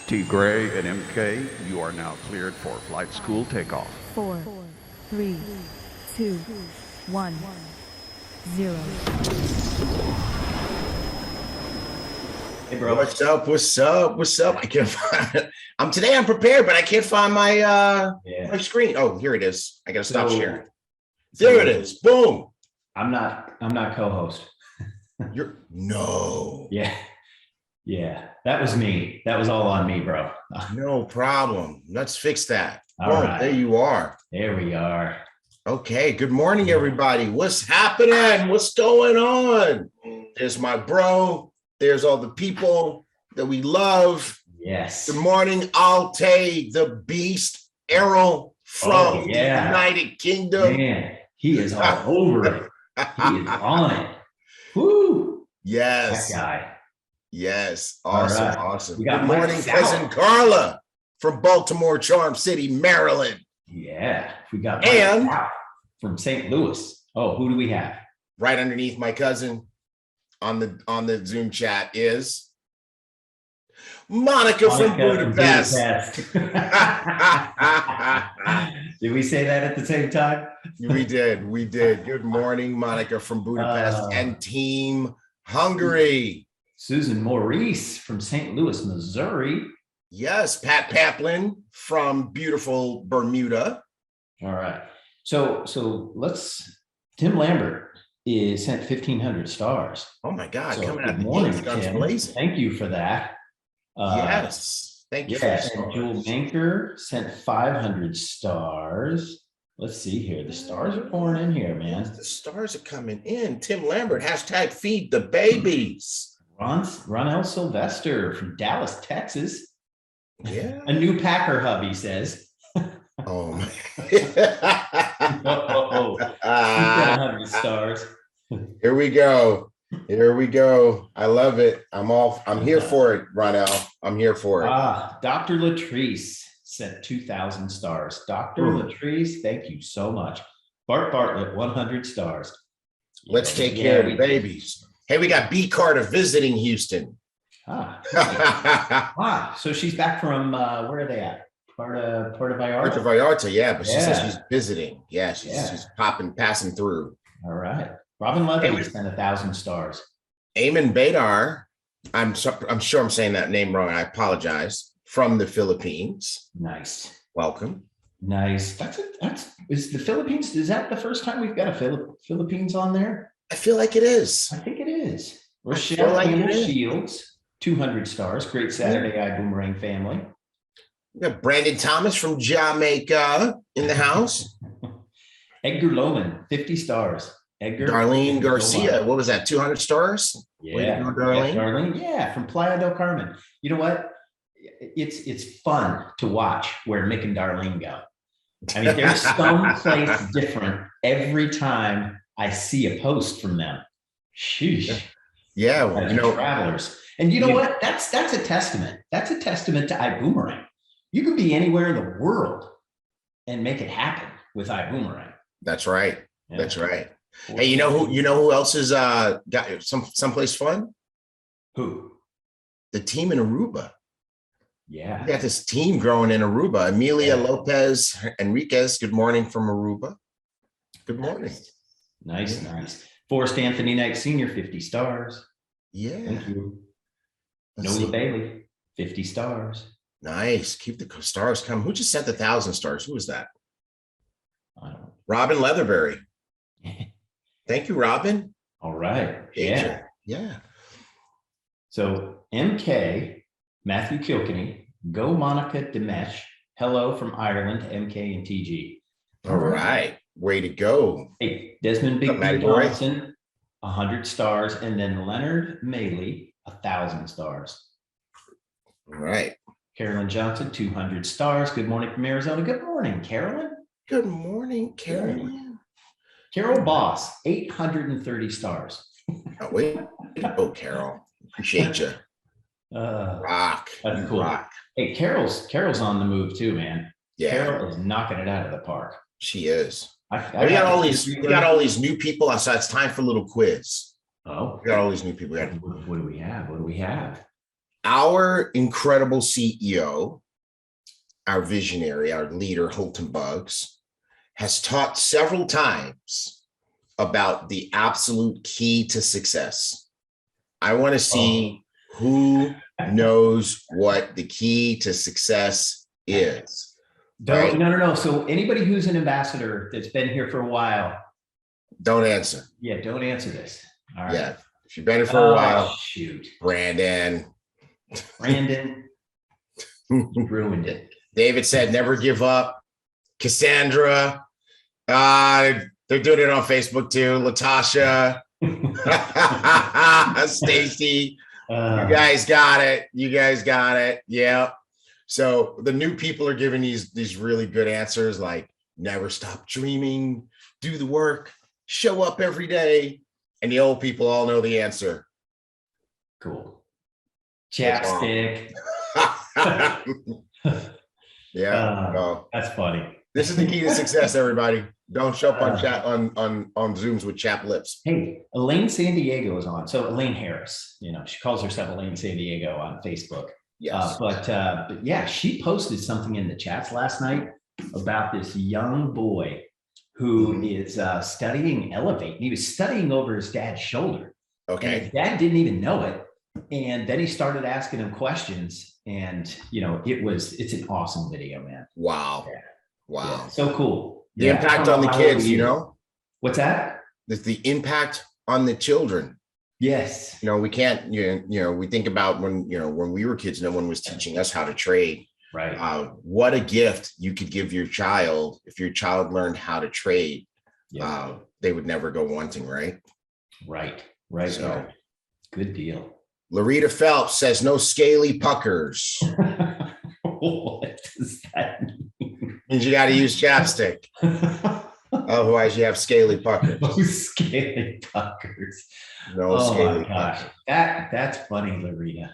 T. Gray and MK, you are now cleared for flight school takeoff. 4, 3, 2, 1, 0. Hey, bro. What's up? What's up? What's up? I can't find it. I'm prepared, but I can't find my my screen. Oh, here it is. I gotta stop sharing. There it is. Boom. I'm not co-host. No. Yeah. That was me. That was all on me, bro. No problem. Let's fix that. All Boom. right. There you are. There we are. Okay. Good morning, everybody. What's happening? What's going on? There's my bro. There's all the people that we love. Yes. Good morning, Alte, the Beast, Errol from the United Kingdom. Man, he is all over it. He is on it. Woo! Yes. That guy. Yes. Awesome. Right. Awesome. Good morning, cousin Carla from Baltimore, Charm City, Maryland. Yeah. We got and from St. Louis. Oh, who do we have? Right underneath my cousin on the Zoom chat is Monica from Budapest. Did we say that at the same time? We did. Good morning, Monica from Budapest and Team Hungary. Susan Maurice from St. Louis, Missouri. Yes, Pat Paplin from beautiful Bermuda. All right. So Tim Lambert is sent 1,500 stars. Oh my God! So coming out good morning, guns Tim. blazing. Thank you for that. Yes, thank you. Yes, and Jewel Manker sent 500 stars. Let's see here. The stars are pouring in here, man. The stars are coming in. Tim Lambert, hashtag feed the babies. Ronell Sylvester from Dallas, Texas. Yeah. A new Packer hub, he says. Oh my. 100 stars. Here we go. I love it. I'm here for it, Ronell. I'm here for it. Dr. Latrice sent 2,000 stars. Dr. Latrice, thank you so much. Bart Bartlett, 100 stars. Let's take care of the babies. Hey, we got B. Carter visiting Houston. So she's back from where are they at? Puerto Vallarta? Puerto Vallarta, yeah, but she says she's visiting. Yeah, she's passing through. All right. Robin Levy sent 1,000 stars. Eamon Badar, I'm sure I'm saying that name wrong. I apologize. From the Philippines. Nice. Welcome. Nice. Is the Philippines, is that the first time we've got a Philippines on there? I feel like it is. I think it is. Rochelle Shields, 200 stars. Great Saturday, Ibüümerang family. We got Brandon Thomas from Jamaica in the house. Edgar Lohman, 50 stars. Darlene Garcia, what was that, 200 stars? Yeah, Darlene. Darlene, yeah, from Playa del Carmen. You know what? It's fun to watch where Mick and Darlene go. I mean, there's someplace different every time I see a post from them. Sheesh. Yeah, well, travelers. And you know what? That's a testament. That's a testament to Ibüümerang. You can be anywhere in the world and make it happen with Ibüümerang. That's right. Yeah. That's right. Hey, you know who else has got someplace fun? Who? The team in Aruba. Yeah. We got this team growing in Aruba. Amelia Lopez Enriquez, good morning from Aruba. Good morning. Nice. Forrest Anthony Knight Sr., 50 stars. Yeah. Thank you. Nola Bailey, 50 stars. Nice. Keep the stars coming. Who just sent 1,000 stars? Who was that? I don't know. Robin Leatherberry. Thank you, Robin. All right. Yeah. So MK, Matthew Kilkenny, Go Monica Demesh, hello from Ireland, MK and TG. All right. Way to go. Hey, Desmond Big Johnson, 100 stars, and then Leonard Maley, 1,000 stars. All right. Carolyn Johnson, 200 stars. Good morning from Arizona. Good morning, Carolyn. Good morning, Carolyn. Carol Boss, 830 stars. Oh, wait. Oh, Carol. Appreciate you. Rock. That's cool. Rock. Hey, Carol's on the move too, man. Yeah. Carol is knocking it out of the park. She is. We got all these new people. So it's time for a little quiz. Oh, We got all these new people. What do we have? Our incredible CEO, our visionary, our leader, Holton Buggs, has taught several times about the absolute key to success. I want to see who knows what the key to success is. Right? No. So anybody who's an ambassador that's been here for a while, don't answer. Yeah, don't answer this. All right. Yeah, if you've been here for a while, shoot, Brandon, you ruined it. David said, never give up. Cassandra, they're doing it on Facebook too. Latasha, Stacy, you guys got it. You guys got it. Yeah. So the new people are giving these really good answers, like never stop dreaming, do the work, show up every day. And the old people all know the answer. Cool. Chapstick. Yeah. That's funny. This is the key to success, everybody. Don't show up on chat on Zooms with chapped lips. Hey, Elaine San Diego is on. So Elaine Harris, she calls herself Elaine San Diego on Facebook. Yes. But yeah, she posted something in the chats last night about this young boy who is studying Elevate. He was studying over his dad's shoulder. Okay. And his dad didn't even know it. And then he started asking him questions. And, it's an awesome video, man. Wow. Yeah. Wow. Yeah, so cool. The impact on the kids, What's that? The impact on the children. Yes. We can't, we think about when we were kids, no one was teaching us how to trade. Right. What a gift you could give your child if your child learned how to trade. Yeah. They would never go wanting, right? Right. So, good deal. Larita Phelps says no scaly puckers. What does that mean? Means you got to use chapstick. Otherwise, you have scaly puckers. No scaly puckers. No scaly puckers. That's funny, Larita.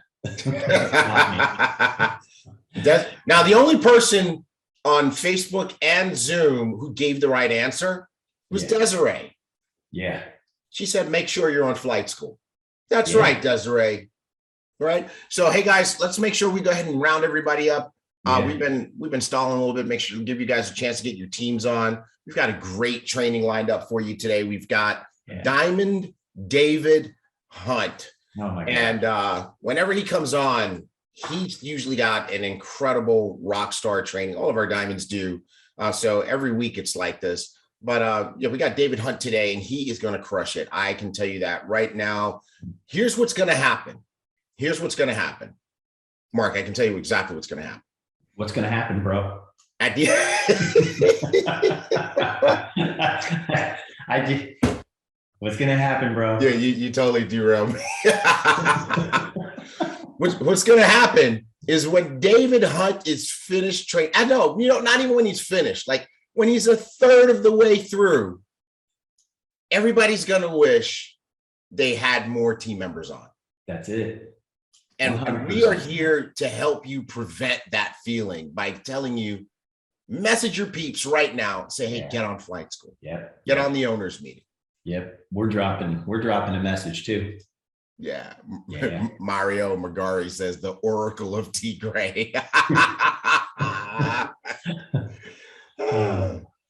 Now, the only person on Facebook and Zoom who gave the right answer was Desiree. Yeah. She said, make sure you're on flight school. That's right, Desiree. Right. So, hey, guys, let's make sure we go ahead and round everybody up. We've been stalling a little bit. Make sure to give you guys a chance to get your teams on. We've got a great training lined up for you today. We've got Diamond David Hunt. Oh my God. And whenever he comes on, he's usually got an incredible rock star training. All of our diamonds do. So every week it's like this. But we got David Hunt today, and he is going to crush it. I can tell you that right now. Here's what's going to happen. Mark, I can tell you exactly what's going to happen. What's going to happen, bro? At the What's going to happen, bro? Yeah, you totally derailed me. What's going to happen is when David Hunt is finished training. I know, not even when he's finished, like when he's a third of the way through, everybody's going to wish they had more team members on. That's it. And we are here to help you prevent that feeling by telling you, message your peeps right now. Say, hey, get on flight school. Yep. Get on the owners meeting. Yep. We're dropping a message too. Yeah. Mario Magari says the Oracle of T. Gray.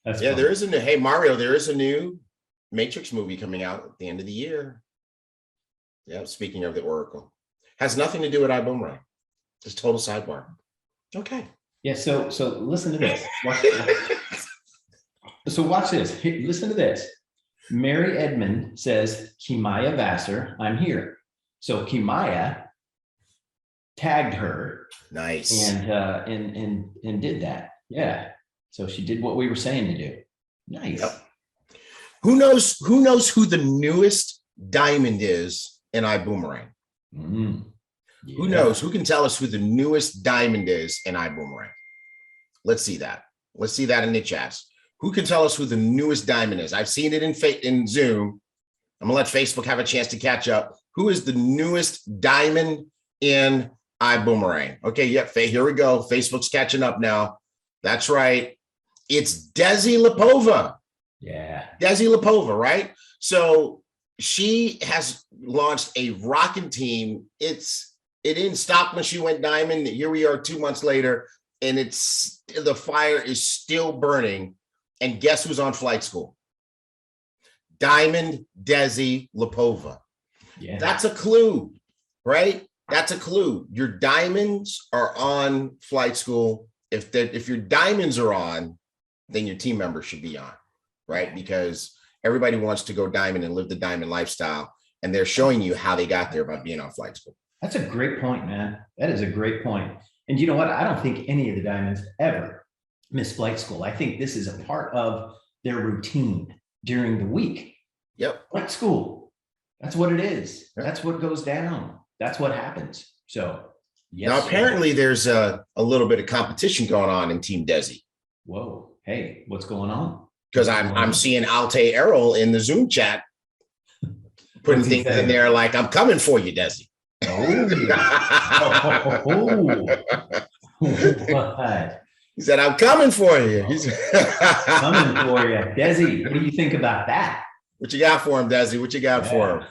There is a new, hey, Mario, there is a new Matrix movie coming out at the end of the year. Yeah. Speaking of the Oracle. Has nothing to do with Ibüümerang. Just total sidebar. Okay. Yeah. So listen to this. Watch this. Hey, listen to this. Mary Edmond says, Kimaya Vassar, I'm here. So Kimaya tagged her. Nice. And did that. Yeah. So she did what we were saying to do. Nice. Yep. Who knows who the newest diamond is in Ibüümerang? Yeah. Who knows? Who can tell us who the newest diamond is in Ibüümerang? Let's see that. Let's see that in the chats. Who can tell us who the newest diamond is? I've seen it in Zoom. I'm gonna let Facebook have a chance to catch up. Who is the newest diamond in Ibüümerang? Okay, yep. Here we go. Facebook's catching up now. That's right. It's Desi Lipova. Yeah. Desi Lipova, right? So she has launched a rocking team. It's It didn't stop when she went diamond. Here we are 2 months later, and the fire is still burning. And guess who's on flight school? Diamond Desi Lipova. Yeah. That's a clue, right? That's a clue. Your diamonds are on flight school. If your diamonds are on, then your team members should be on, right? Because everybody wants to go diamond and live the diamond lifestyle, and they're showing you how they got there by being on flight school. That's a great point, man. That is a great point. And you know what? I don't think any of the diamonds ever miss flight school. I think this is a part of their routine during the week. Yep. Flight school. That's what it is. Yep. That's what goes down. That's what happens. So, yes. Now, apparently there's a little bit of competition going on in Team Desi. Whoa. Hey, what's going on? Because I'm seeing Alte Errol in the Zoom chat putting things in there like, I'm coming for you, Desi. What? He said, I'm coming for you. He's Coming for you. Desi, what do you think about that? What you got for him, Desi? What you got for him?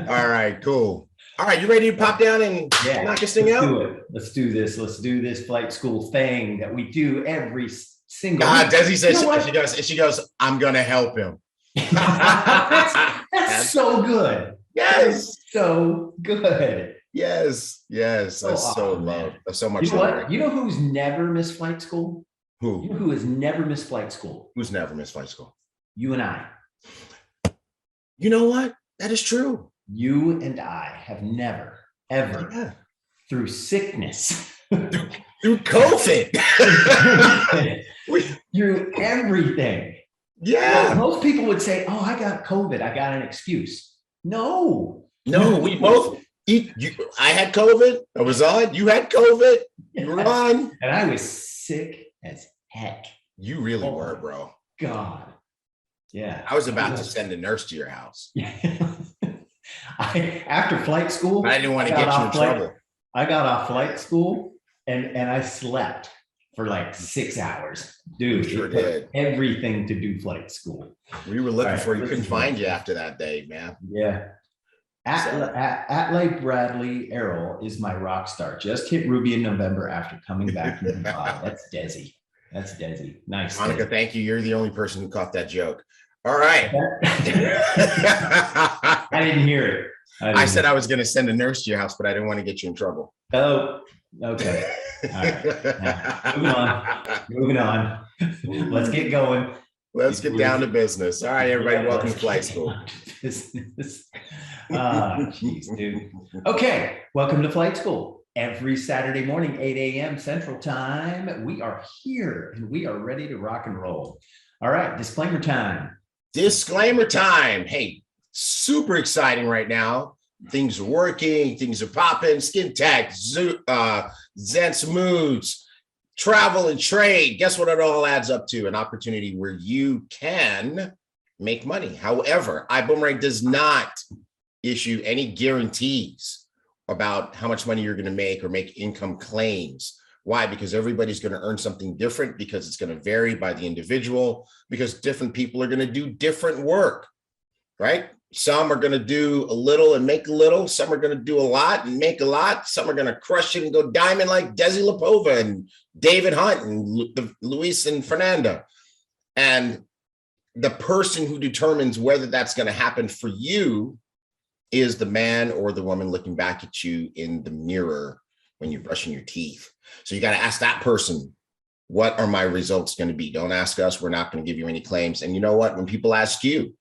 All right, cool. All right, you ready to pop down and knock this thing out? Let's do this. Let's do this flight school thing that we do every single God, week. Desi says, You know what? she goes, I'm going to help him. That's so good. Yes. So good. Yes. That's so awesome, love. man. That's so much You know love. what? You know who's never missed flight school? Who? You know who has never missed flight school? Who's never missed flight school? You and I. You know what? That is true. You and I have never, ever, through sickness, Through COVID. through everything. Yeah. Most people would say, oh, I got COVID. I got an excuse. No, we both. I had COVID. I was on. You had COVID. You were on. And I was sick as heck. You really were, bro. God. Yeah. I was about to send a nurse to your house. After flight school, I didn't want to get you in trouble. I got off flight school and I slept for like 6 hours. Dude, You sure did. Everything to do flight school. We were looking All right, for you. this Couldn't is find fun. you after that day, man. Yeah. Atley Bradley Errol is my rock star. Just hit Ruby in November after coming back from Dubai. That's Desi. That's Desi. Nice. Monica, Desi. thank you. You're the only person who caught that joke. All right. I didn't hear it. I said I was going to send a nurse to your house, but I didn't want to get you in trouble. Oh, okay. All right. Now, moving on. Let's get going. Let's get down to business. All right, everybody, welcome to flight school. Business. Jeez, dude. Okay, welcome to flight school. Every Saturday morning, 8 a.m. Central Time, we are here and we are ready to rock and roll. All right, disclaimer time. Disclaimer time. Hey, super exciting right now. Things are working, things are popping. Skin Tech, Zents Moods, travel and trade. Guess what it all adds up to? An opportunity where you can make money. However, Ibüümerang does not issue any guarantees about how much money you're going to make or make income claims. Why? Because everybody's going to earn something different, because it's going to vary by the individual, because different people are going to do different work, right? Some are going to do a little and make a little. Some are going to do a lot and make a lot. Some are going to crush it and go diamond like Desi Lipova and David Hunt and Luis and Fernanda. And the person who determines whether that's going to happen for you is the man or the woman looking back at you in the mirror when you're brushing your teeth. So you got to ask that person, what are my results going to be? Don't ask us. We're not going to give you any claims. And you know what? When people ask you,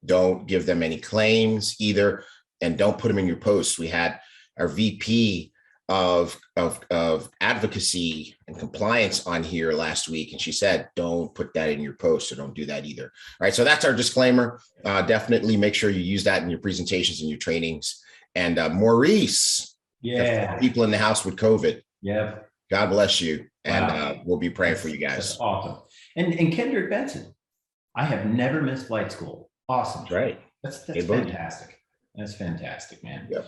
don't give them any claims either, and don't put them in your posts. We had our VP of advocacy and compliance on here last week, and she said, don't put that in your post, so don't do that either. All right, so that's our disclaimer. Definitely make sure you use that in your presentations and your trainings. And Maurice, people in the house with COVID. Yep. God bless you. And Wow. We'll be praying for you guys. That's awesome. And Kendrick Benson, I have never missed flight school. Awesome. Right. That's Hey, fantastic. That's fantastic, man. Yep.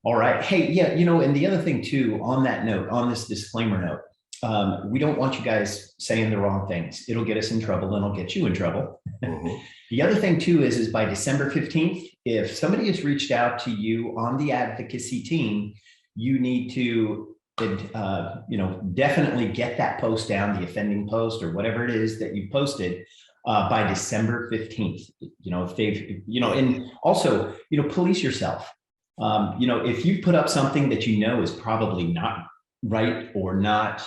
All right. Hey, yeah, and the other thing too, on that note, on this disclaimer note, we don't want you guys saying the wrong things. It'll get us in trouble and it'll get you in trouble. Mhm. The other thing too is by December 15th, if somebody has reached out to you on the advocacy team, you need to, definitely get that post down, the offending post or whatever it is that you posted by December 15th. If they've, and also, police yourself. If you put up something that is probably not right or not.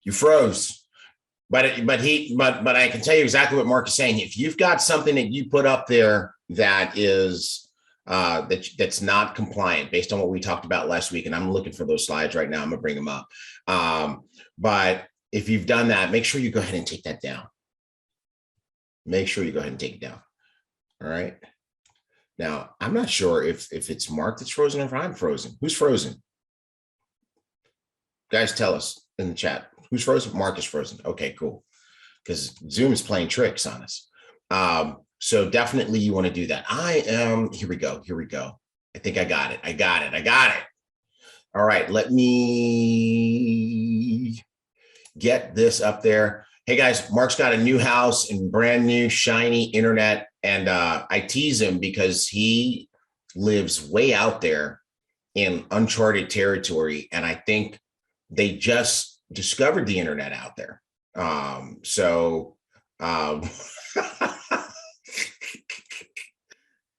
You froze. But I can tell you exactly what Mark is saying. If you've got something that you put up there that is that's not compliant based on what we talked about last week, and I'm looking for those slides right now. I'm gonna bring them up. But if you've done that, make sure you go ahead and take that down. Make sure you go ahead and take it down. All right. Now, I'm not sure if it's Mark that's frozen or if I'm frozen. Who's frozen? Guys, tell us in the chat. Who's frozen? Mark is frozen. Okay, cool. Because Zoom is playing tricks on us. So definitely you want to do that. Here we go. I think I got it. All right, let me get this up there. Hey guys, Mark's got a new house and brand new shiny internet. And I tease him because he lives way out there in uncharted territory. And I think they just discovered the internet out there.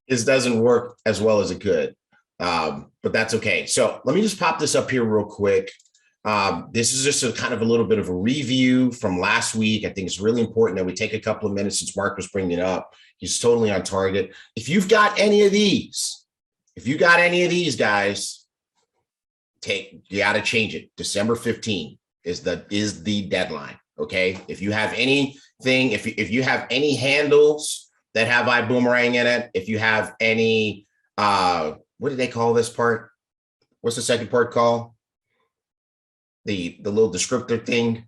This doesn't work as well as it could, but that's okay. So let me just pop this up here real quick. This is just a kind of a little bit of a review from last week. I think it's really important that we take a couple of minutes since Mark was bringing it up. He's totally on target. If you've got any of these, guys, you got to change it. December 15 is the deadline. Okay. If you have anything, if you have any handles that have Ibüümerang in it, if you have any, what do they call this part? What's the second part called? The little descriptor thing.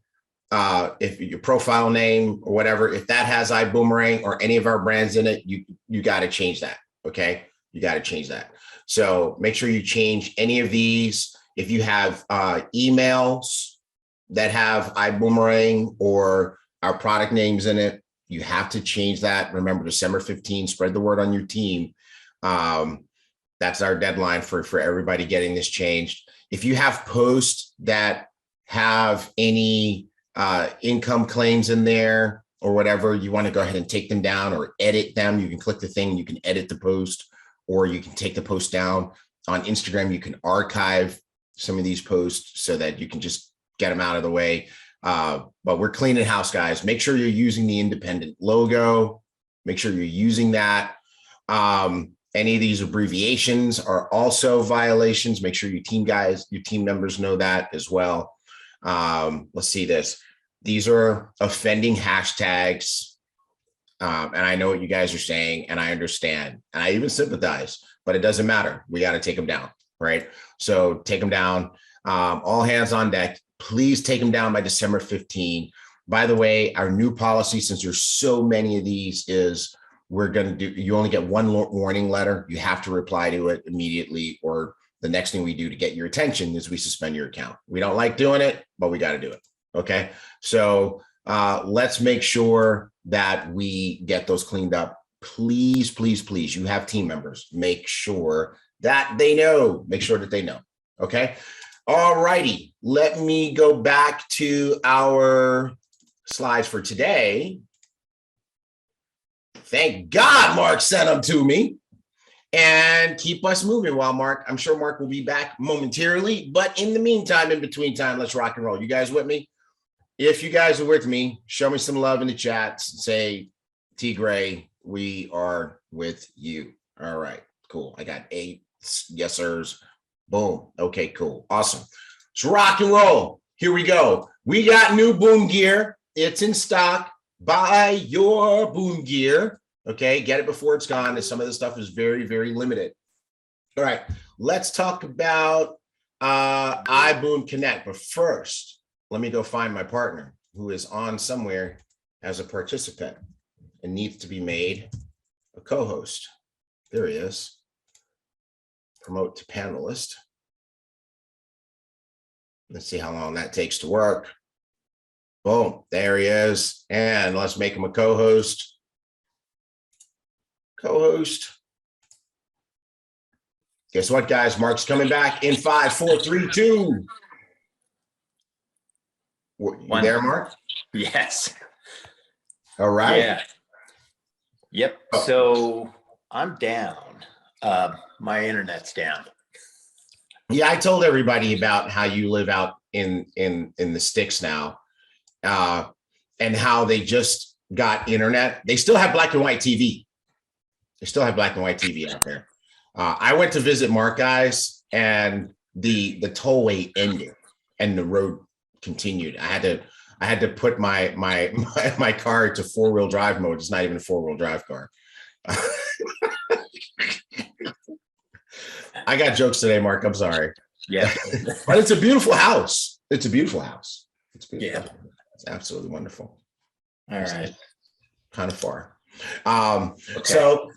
If your profile name or whatever, if that has Ibüümerang or any of our brands in it, you got to change that. Okay. You got to change that. So make sure you change any of these. If you have emails that have Ibüümerang or our product names in it, you have to change that. Remember, December 15, spread the word on your team. That's our deadline for everybody getting this changed. If you have posts that have any income claims in there or whatever, you want to go ahead and take them down or edit them. You can click the thing, you can edit the post, or you can take the post down. On Instagram, you can archive some of these posts so that you can just get them out of the way. But we're cleaning house, guys. Make sure you're using the independent logo. Make sure you're using that. Any of these abbreviations are also violations. Make sure your team members know that as well. Let's see this. These are offending hashtags. And I know what you guys are saying, and I understand, and I even sympathize, but it doesn't matter. We got to take them down, right? So take them down. All hands on deck. Please take them down by December 15. By the way, our new policy, since there's so many of these, is you only get one warning letter. You have to reply to it immediately, or the next thing we do to get your attention is we suspend your account. We don't like doing it, but we got to do it. Okay. So let's make sure that we get those cleaned up. Please, please, please. You have team members. Make sure that they know. Make sure that they know. Okay. All righty. Let me go back to our slides for today. Thank God Mark sent them to me. And keep us moving I'm sure Mark will be back momentarily. But in the meantime, in between time, let's rock and roll. You guys with me? If you guys are with me, show me some love in the chat. Say, T. Gray, we are with you. All right, cool. I got 8 yes sirs. Boom. Okay, cool. Awesome. Let's rock and roll. Here we go. We got new BÜM gear. It's in stock. Buy your BÜM gear. Okay, get it before it's gone. And some of the stuff is very, very limited. All right, let's talk about iBoom Connect. But first, let me go find my partner who is on somewhere as a participant and needs to be made a co-host. There he is. Promote to panelist. Let's see how long that takes to work. Boom, there he is. And let's make him a co-host. Co-host. Guess what, guys? Mark's coming back in 5, 4, 3, 2. You there, Mark? Yes. All right. Yeah. Yep. So I'm down. My internet's down. Yeah, I told everybody about how you live out in the sticks now, and how they just got internet. They still have black and white TV. They still have black and white TV out there. I went to visit Mark, guys, and the tollway ended and the road continued. I had to put my car to 4-wheel drive mode. It's not even a 4-wheel drive car. I got jokes today, Mark. I'm sorry. Yeah. But it's a beautiful house. It's a beautiful house. It's beautiful. Yeah. It's absolutely wonderful. All right. Kind of far. Okay. So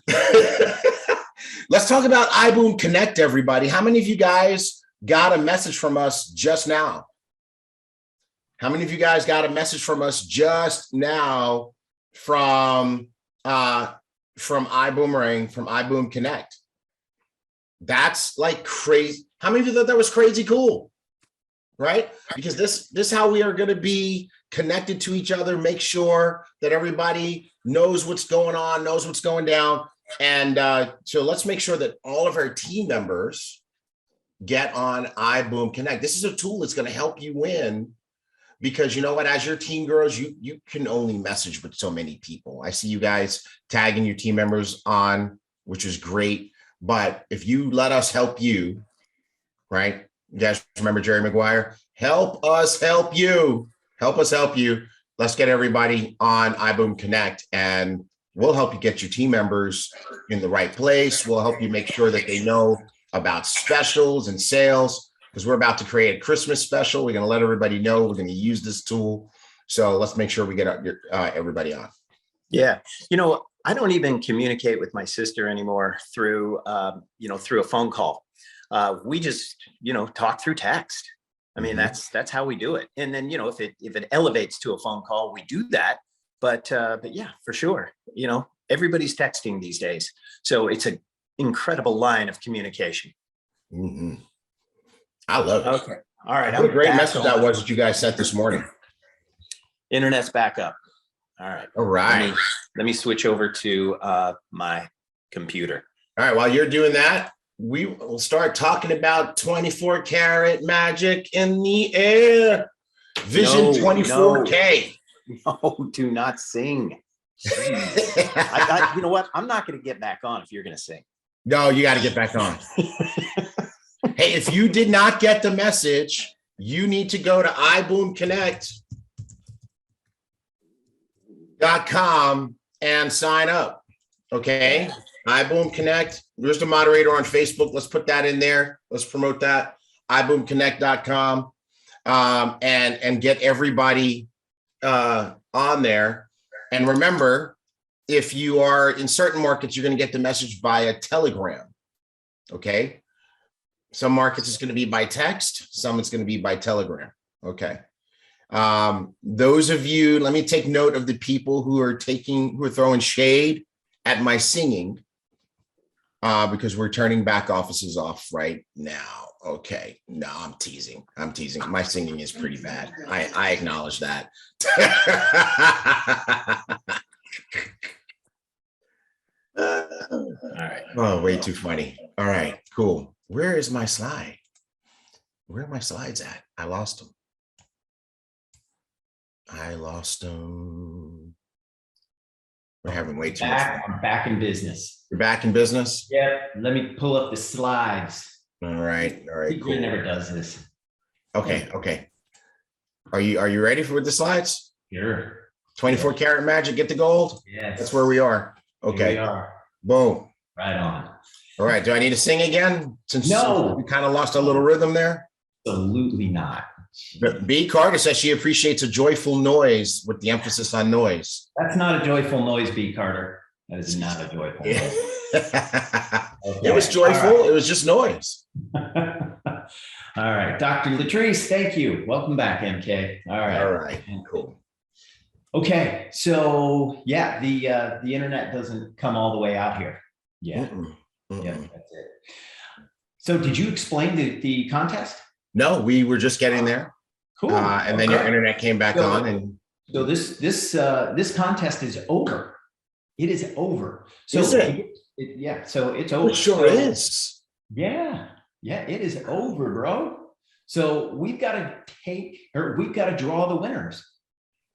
let's talk about iBüüM Connect, everybody. How many of you guys got a message from us just now? How many of you guys got a message from us just now from iBoomerang, from iBüüM Connect? That's like crazy. How many of you thought that was crazy cool? Right? Because this is how we are going to be connected to each other, make sure that everybody knows what's going on, knows what's going down. And so let's make sure that all of our team members get on iBüüM Connect. This is a tool that's going to help you win, because you know what, as your team grows, you can only message with so many people. I see you guys tagging your team members on, which is great. But if you let us help you, right? You guys remember Jerry Maguire? Help us help you. Help us help you. Let's get everybody on iBüüM Connect, and we'll help you get your team members in the right place. We'll help you make sure that they know about specials and sales, because we're about to create a Christmas special. We're going to let everybody know we're going to use this tool. So let's make sure we get everybody on. Yeah. You know, I don't even communicate with my sister anymore through, through a phone call. We just, talk through text. I mean, that's how we do it. And then, if it elevates to a phone call, we do that. But yeah, for sure. Everybody's texting these days. So it's an incredible line of communication. Mm-hmm. I love it. Okay. All right. What a great message that was that you guys sent this morning. Internet's back up. All right. All right. Let me switch over to my computer. All right. While you're doing that, we will start talking about 24 karat magic in the air. Vision 24K. No, do not sing. You know what? I'm not going to get back on if you're going to sing. No, you got to get back on. Hey, if you did not get the message, you need to go to iBoomConnect.com and sign up. Okay. iBüüM Connect. There's the moderator on Facebook. Let's put that in there. Let's promote that. iBoomConnect.com and get everybody on there. And remember, if you are in certain markets, you're going to get the message via Telegram. Okay. Some markets it's going to be by text. Some it's going to be by Telegram. Okay. Those of you, let me take note of the people who are throwing shade at my singing, because we're turning back offices off right now. Okay. No, I'm teasing. My singing is pretty bad. I acknowledge that. All right. Oh, way too funny. All right, cool. Where is my slide? Where are my slides at? I lost them. We're having way too much fun. I'm back in business. You're back in business? Yeah. Let me pull up the slides. All right. He Cool. never does this. Okay. Are you ready for the slides? Sure. 24 karat magic, get the gold? Yes. That's where we are. Okay. Here we are. Boom. Right on. All right. Do I need to sing again? Since No. we kind of lost a little rhythm there? Absolutely not. But B. Carter says she appreciates a joyful noise with the emphasis on noise. That's not a joyful noise, B. Carter. That is not a joyful noise. It was joyful. Right. It was just noise. All right, Dr. Latrice, thank you. Welcome back, MK. All right. All right, cool. Okay, so yeah, the internet doesn't come all the way out here. Yeah, yeah, that's it. So did you explain the contest? No, we were just getting there. Cool. And then your internet came back on, and so this contest is over. It is over. So is it? Yeah, so it's over. It sure is. Yeah, it is over, bro. So we've got to draw the winners,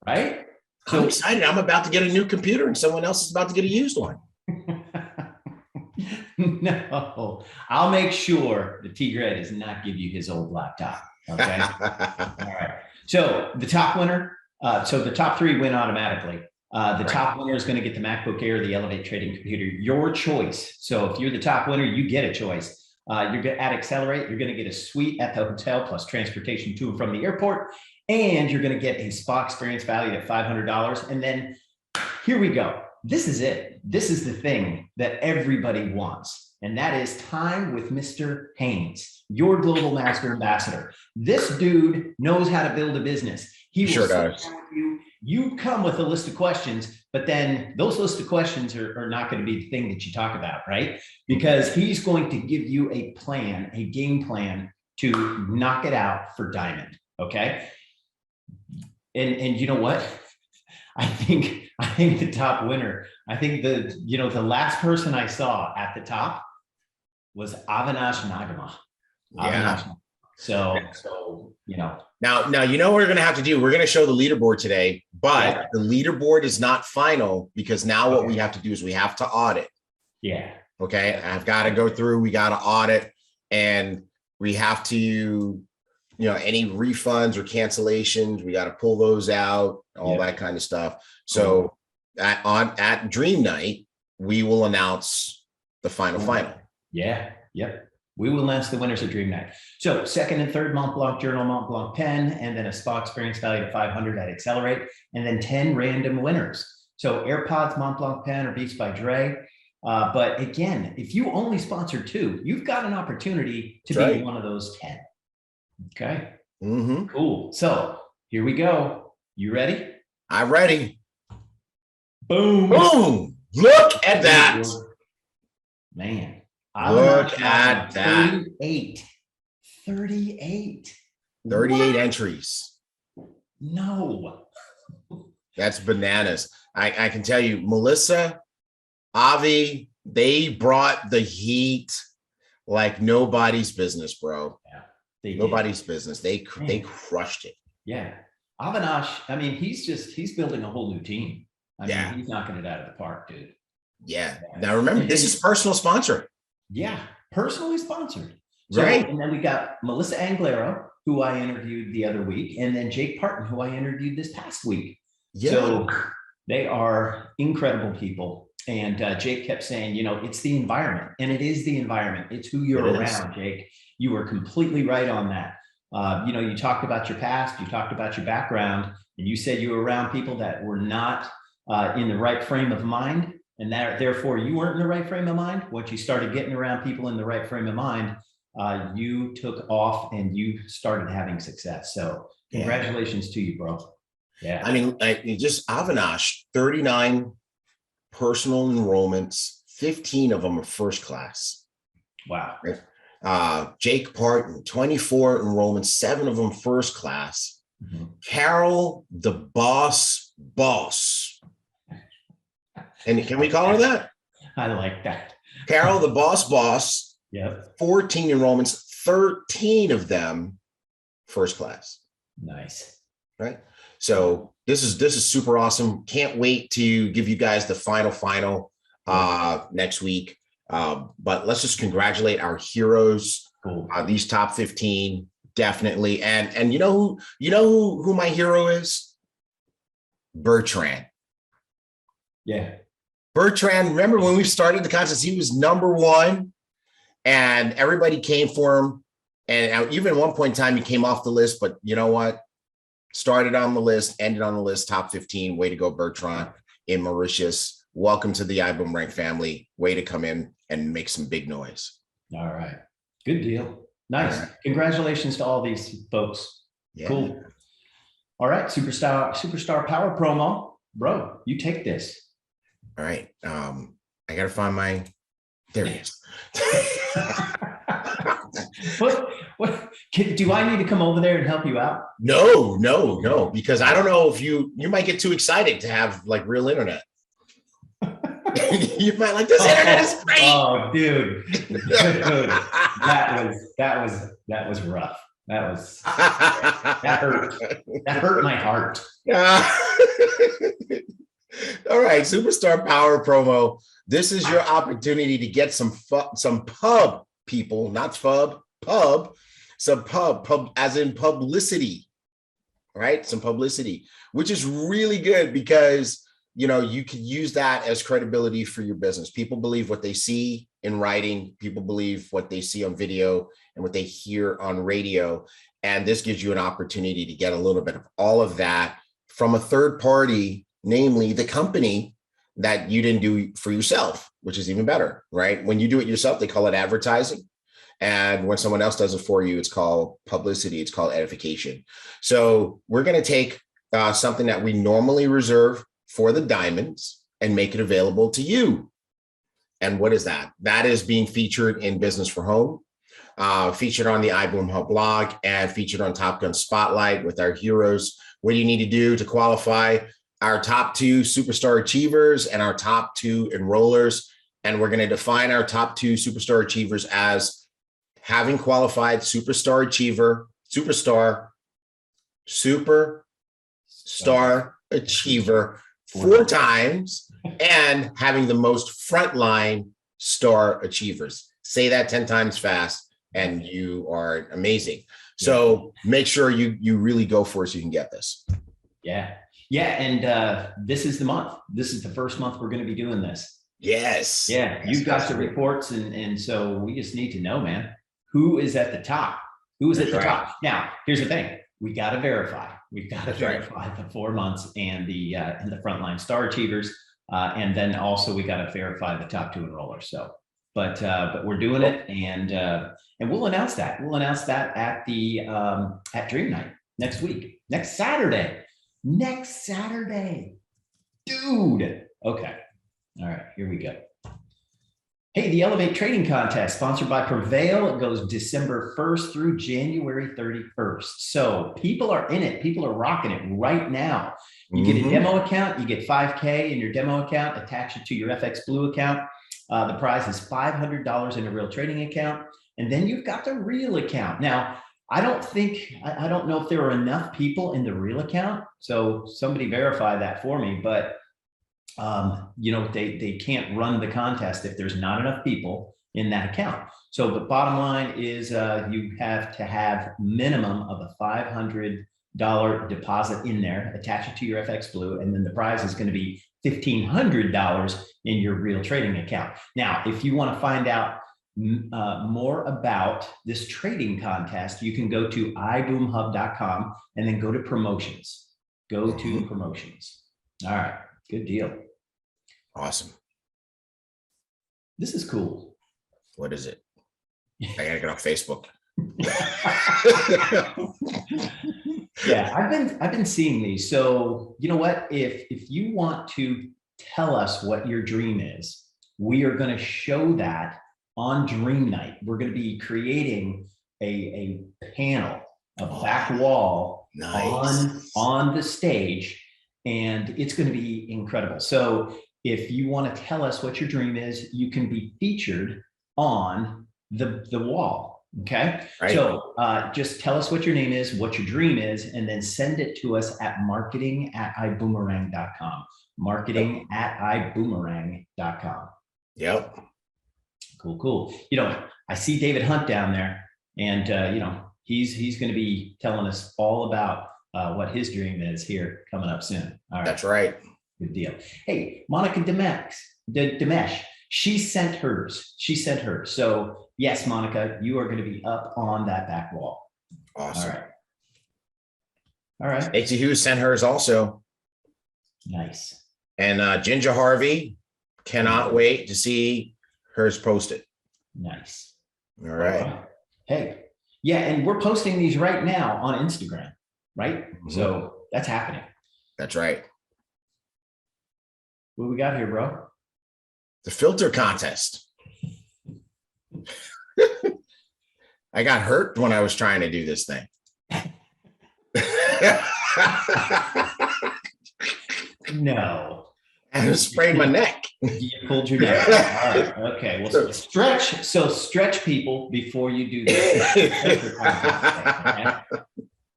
right? I'm excited. I'm about to get a new computer, and someone else is about to get a used one. No, I'll make sure that Tigre does not give you his old laptop. Okay. All right. So the top winner. So the top three win automatically. The top winner is going to get the MacBook Air, the Elevate trading computer, your choice. So if you're the top winner, you get a choice. You're going at Accelerate. You're going to get a suite at the hotel plus transportation to and from the airport, and you're going to get a spa experience valued at $500. And then here we go. This is it. This is the thing that everybody wants. And that is time with Mr. Haynes, your global master ambassador. This dude knows how to build a business. He sure does. You come with a list of questions, but then those list of questions are not going to be the thing that you talk about, right? Because he's going to give you a plan, a game plan to knock it out for Diamond. Okay. And you know what? I think the top winner, I think the last person I saw at the top was Avinash Nagama. Yeah. So Now you know what we're going to have to do. We're going to show the leaderboard today, but the leaderboard is not final, because now what we have to do is we have to audit. Yeah. Okay. I've got to go through. We got to audit, and we have to, any refunds or cancellations, we got to pull those out, all that kind of stuff. So at Dream Night, we will announce the final. Yeah. Yep. We will announce the winners of Dream Night. So second and third Mont Blanc Journal, Mont Blanc pen, and then a spa experience valued at $500 at Accelerate, and then 10 random winners. So AirPods, Mont Blanc pen, or Beats by Dre. But again, if you only sponsor 2, you've got an opportunity to be one of those 10. Okay. Cool. So here we go. You ready? I'm ready. Boom. Boom. Look at that. Man. Look at that. 38 entries. No. That's bananas. I can tell you, Melissa, Avi, they brought the heat like nobody's business, bro. Yeah, nobody's business. They crushed it. Yeah. Avinash, I mean, he's building a whole new team. I mean, he's knocking it out of the park, dude. Yeah. Now remember, this is personal sponsor. Yeah, personally sponsored. So, right. And then we got Melissa Anglero, who I interviewed the other week, and then Jake Parton, who I interviewed this past week. Yeah. So they are incredible people. And Jake kept saying, it's the environment, and it is the environment. It's who you're around, Jake. You were completely right on that. You talked about your past, you talked about your background, and you said you were around people that were not in the right frame of mind. And that, therefore, you weren't in the right frame of mind. Once you started getting around people in the right frame of mind, you took off and you started having success. So congratulations to you, bro. Yeah. I mean, just Avinash, 39 personal enrollments, 15 of them are first class. Wow. Jake Parton, 24 enrollments, 7 of them first class. Carol, the boss. And can we call her that? I like that. Carol, the boss. Yep. 14 enrollments, 13 of them first class. Nice. Right. So this is super awesome. Can't wait to give you guys the final next week. But let's just congratulate our heroes. Cool. These top 15, definitely. And you know who my hero is? Bertrand. Yeah. Bertrand, remember when we started the contest, he was number 1 and everybody came for him. And even at one point in time, he came off the list, but you know what? Started on the list, ended on the list, top 15. Way to go, Bertrand in Mauritius. Welcome to the Ibüümerang family. Way to come in and make some big noise. All right. Good deal. Nice. All right. Congratulations to all these folks. Yeah. Cool. All right. Superstar power promo. Bro, you take this. All right. I gotta find my. There it is. What do I need to come over there and help you out? No, because I don't know if you might get too excited to have like real internet. You might like this internet is great. Oh, dude. That was rough. That hurt. That hurt my heart. All right, Superstar Power promo. This is your opportunity to get some pub people, not pub, some pub as in publicity, right? Some publicity, which is really good because, you know, you can use that as credibility for your business. People believe what they see in writing. People believe what they see on video and what they hear on radio. And this gives you an opportunity to get a little bit of all of that from a third party, namely the company that you didn't do for yourself, which is even better, right? When you do it yourself, they call it advertising. And when someone else does it for you, it's called publicity. It's called edification. So we're going to take something that we normally reserve for the diamonds and make it available to you. And what is that? That is being featured in Business for Home, featured on the iBoom Hub blog, and featured on Top Gun Spotlight with our heroes. What do you need to do to qualify? Our top 2 superstar achievers and our top 2 enrollers. And we're going to define our top 2 superstar achievers as having qualified superstar achiever 4 times and having the most frontline star achievers. Say that 10 times fast and you are amazing. So make sure you really go for it so you can get this. Yeah. And this is the month. This is the first month we're going to be doing this. Yes. Yeah. You've got the reports. And so we just need to know, man, who is at the top? Who is at the top? Now, here's the thing. We got to verify. We've got to verify the 4 months and the frontline star achievers. And then also we got to verify the top 2 enrollers. So, but we're doing it, and we'll announce that. We'll announce that at the at Dream Night next week, next Saturday, dude. Okay. All right, here we go. Hey, the Elevate Trading Contest sponsored by Prevail. It goes December 1st through January 31st. So people are in it. People are rocking it right now. You get a demo account. You get $5K in your demo account. Attach it to your FX Blue account. The prize is $500 in a real trading account. And then you've got the real account. Now, I don't know if there are enough people in the real account. So somebody verify that for me. But you know, they can't run the contest if there's not enough people in that account. So the bottom line is you have to have minimum of a $500 deposit in there, attach it to your FX Blue, and then the prize is going to be $1,500 in your real trading account. Now, if you want to find out more about this trading contest, you can go to iboomhub.com and then go to promotions. Go to promotions. All right. Good deal. Awesome. This is cool. What is it? I gotta get off Facebook. Yeah, I've been seeing these. So you know what? If you want to tell us what your dream is, we are going to show that on Dream Night. We're going to be creating a panel, a back wall on the stage. And it's going to be incredible. So if you want to tell us what your dream is, you can be featured on the wall. Okay. Right. So just tell us what your name is, what your dream is, and then send it to us at marketing@iboomerang.com. Marketing@iboomerang.com. Yep. Cool. You know, I see David Hunt down there, and you know, he's going to be telling us all about what his dream is here coming up soon. All right. That's right. Good deal. Hey, Monica Demesh, she sent hers. So yes, Monica, you are going to be up on that back wall. Awesome. All right. H.T. Hughes sent hers also. Nice. And Ginger Harvey cannot wait to see hers posted. Nice. All right. Hey, Yeah, and we're posting these right now on Instagram, right? So that's happening. That's right. What we got here, bro? The filter contest. I got hurt when I was trying to do this thing. No. I sprained my neck. You pulled your neck. All right. Okay. Well, stretch. So stretch, people, before you do this. Okay?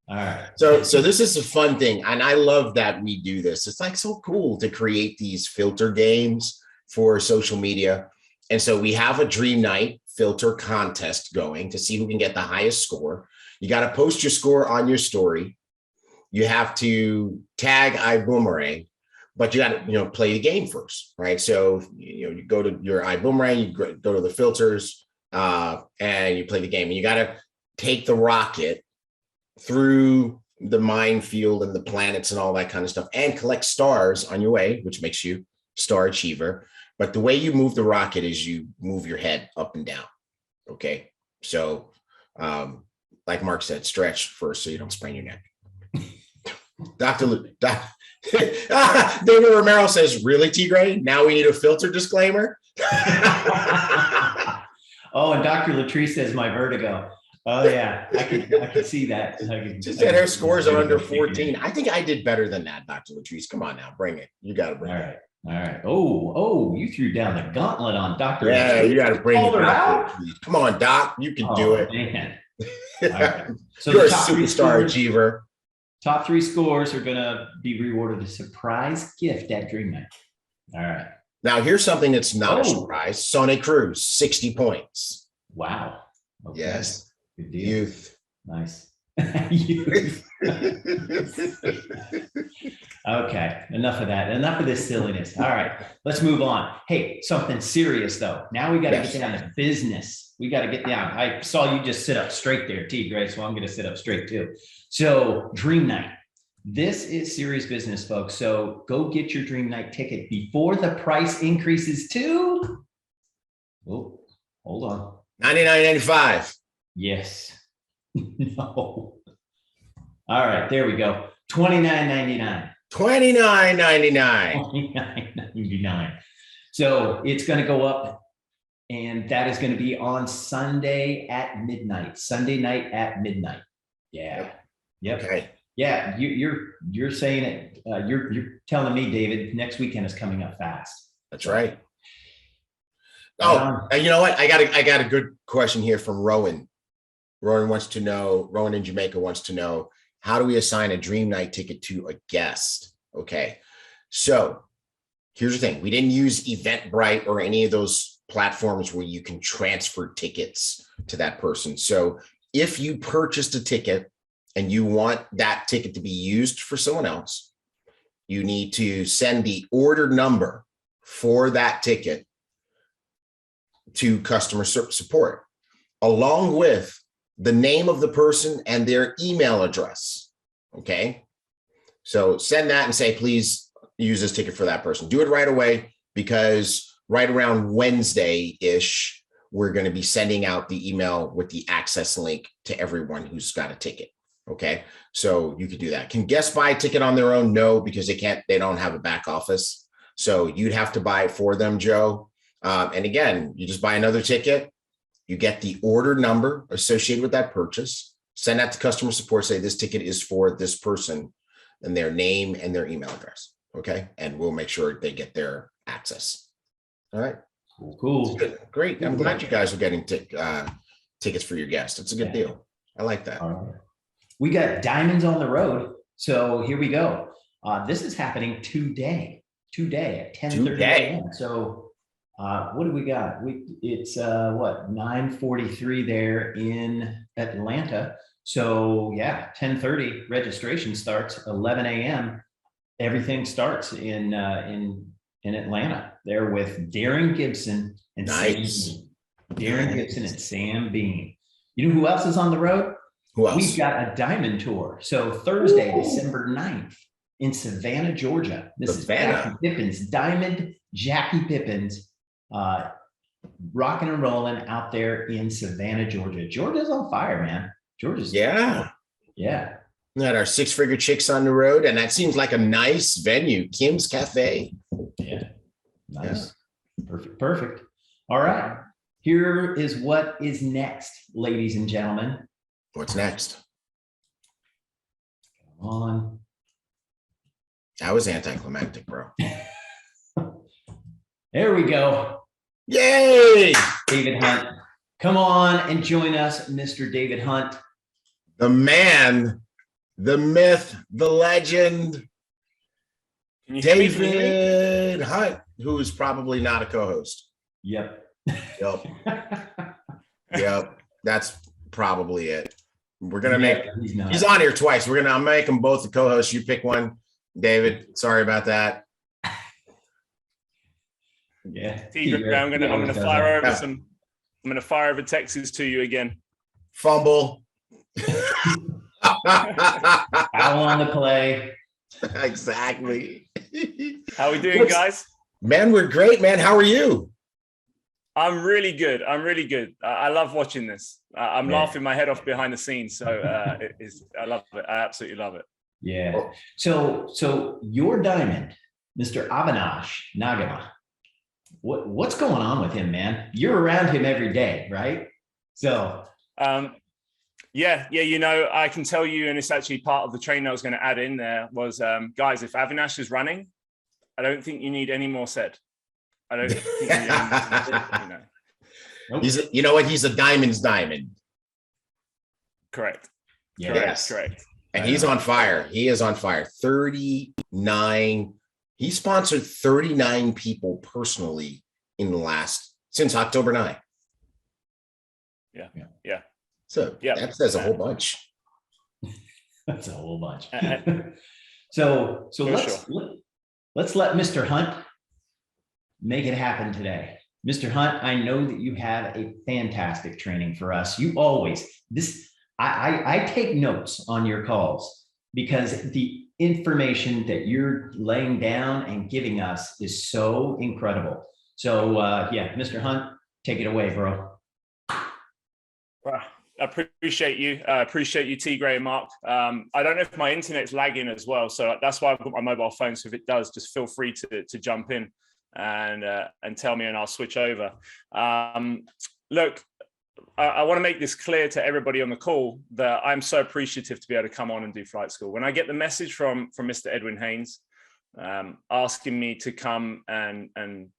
All right. So this is a fun thing. And I love that we do this. It's like so cool to create these filter games for social media. And so we have a Dream Night filter contest going to see who can get the highest score. You got to post your score on your story. You have to tag Ibüümerang, but you got to, play the game first, right? So, you go to your Ibüümerang, you go to the filters, and you play the game. And you got to take the rocket through the minefield and the planets and all that kind of stuff and collect stars on your way, which makes you star achiever. But the way you move the rocket is you move your head up and down. Okay. So, like Mark said, stretch first so you don't sprain your neck. David Romero says, really, Tigray? Now we need a filter disclaimer? Oh, and Dr. Latrice says my vertigo. Oh yeah, I can see that. Just that her scores are under 14. I think I did better than that, Dr. Latrice. Come on now, bring it. You got to bring it. All right. Oh, you threw down the gauntlet on Dr. Yeah, Latrice. you got to bring it. Out? Come on, Doc. You can do it. Man. All right. So you're a superstar achiever. Top 3 scores are going to be rewarded a surprise gift at Dream Night. All right. Now, here's something that's not a surprise. Sonic Cruz, 60 points. Wow. Okay. Yes. Good deal. Youth. Nice. Youth. Okay. Enough of that. Enough of this silliness. All right. Let's move on. Hey, something serious, though. Now we got to get down to business. We got to get down. I saw you just sit up straight there, T, Gray, so I'm going to sit up straight, too. So Dream Night. This is serious business, folks. So go get your Dream Night ticket before the price increases to, oh, hold on. $99.95. Yes. No. All right, there we go. $29.99. $29.99. $29.99. So it's going to go up, and that is going to be on Sunday at midnight. Sunday night at midnight. Yeah. Yep. Okay. Yeah, you're saying it. You're telling me, David, next weekend is coming up fast. That's right. Oh, you know what? I got a good question here from Rowan. Rowan in Jamaica wants to know, how do we assign a Dream Night ticket to a guest? Okay. So here's the thing. We didn't use Eventbrite or any of those platforms where you can transfer tickets to that person. So if you purchased a ticket and you want that ticket to be used for someone else, you need to send the order number for that ticket to customer support, along with the name of the person and their email address. Okay. So send that and say, please use this ticket for that person. Do it right away, because right around Wednesday-ish, we're going to be sending out the email with the access link to everyone who's got a ticket. Okay. So you could do that. Can guests buy a ticket on their own? No, because they don't have a back office. So you'd have to buy it for them, Joe. And again, you just buy another ticket. You get the order number associated with that purchase, send that to customer support, say this ticket is for this person, and their name and their email address. Okay. And we'll make sure they get their access. All right. Cool. Great. I'm glad you guys are getting tickets for your guests. It's a good deal. I like that. We got Diamonds on the Road. So here we go. This is happening today at 10:30 a.m. So what do we got? It's 9:43 there in Atlanta. So yeah, 10:30 registration starts, 11 a.m. Everything starts in Atlanta there with Darren Gibson and nice. Sam Bean. Darren Gibson and Sam Bean. You know who else is on the road? Who else? We've got a diamond tour. So Thursday, December 9th in Savannah, Georgia. This is Jackie Pippins, Diamond Jackie Pippins. rocking and rolling out there in Savannah, Georgia. Georgia's on fire, man. Georgia's Yeah. yeah. We had our six-figure chicks on the road, and that seems like a nice venue, Kim's Cafe. Yeah. Nice. Perfect. Perfect. All right. Here is what is next, ladies and gentlemen. What's next? Come on. That was anticlimactic, bro. There we go. Yay! David Hunt. Come on and join us, Mr. David Hunt. The man, the myth, the legend, Can you hear me? Can you hear me? David Hunt, who is probably not a co-host. Yep. Yep. Yep. That's probably it. We're gonna make he's on here twice. I'll make them both the co-hosts. You pick one, David. Sorry about that. Yeah. Tigray, I'm gonna fire over I'm gonna fire over Texas to you again. Fumble. Foul on the play. Exactly. How are we doing, guys? Man, we're great, man. How are you? I'm really good. I love watching this. I'm laughing my head off behind the scenes. So I love it. I absolutely love it. Yeah. So your diamond, Mr. Avinash Nagama, what's going on with him, man? You're around him every day, right? So yeah, you know, I can tell you, and it's actually part of the training I was going to add in there was, guys, if Avinash is running, I don't think you need any more said. I don't think you need any more said, you know. Nope. You know what? He's a diamond's diamond. Correct. Yeah. Correct. And he's on fire. He is on fire. 39. He sponsored 39 people personally since October 9. Yeah. So that says a whole bunch. That's a whole bunch. So let's let Mr. Hunt make it happen today. Mr. Hunt, I know that you have a fantastic training for us. You always I take notes on your calls because the information that you're laying down and giving us is so incredible. So Mr. Hunt, take it away, bro. Well, I appreciate you. Tigray and Mark. I don't know if my internet's lagging as well, so that's why I've got my mobile phone. So if it does, just feel free to jump in and tell me, and I'll switch over. Look, I want to make this clear to everybody on the call that I'm so appreciative to be able to come on and do flight school. When I get the message from Mr. Edwin Haynes asking me to come and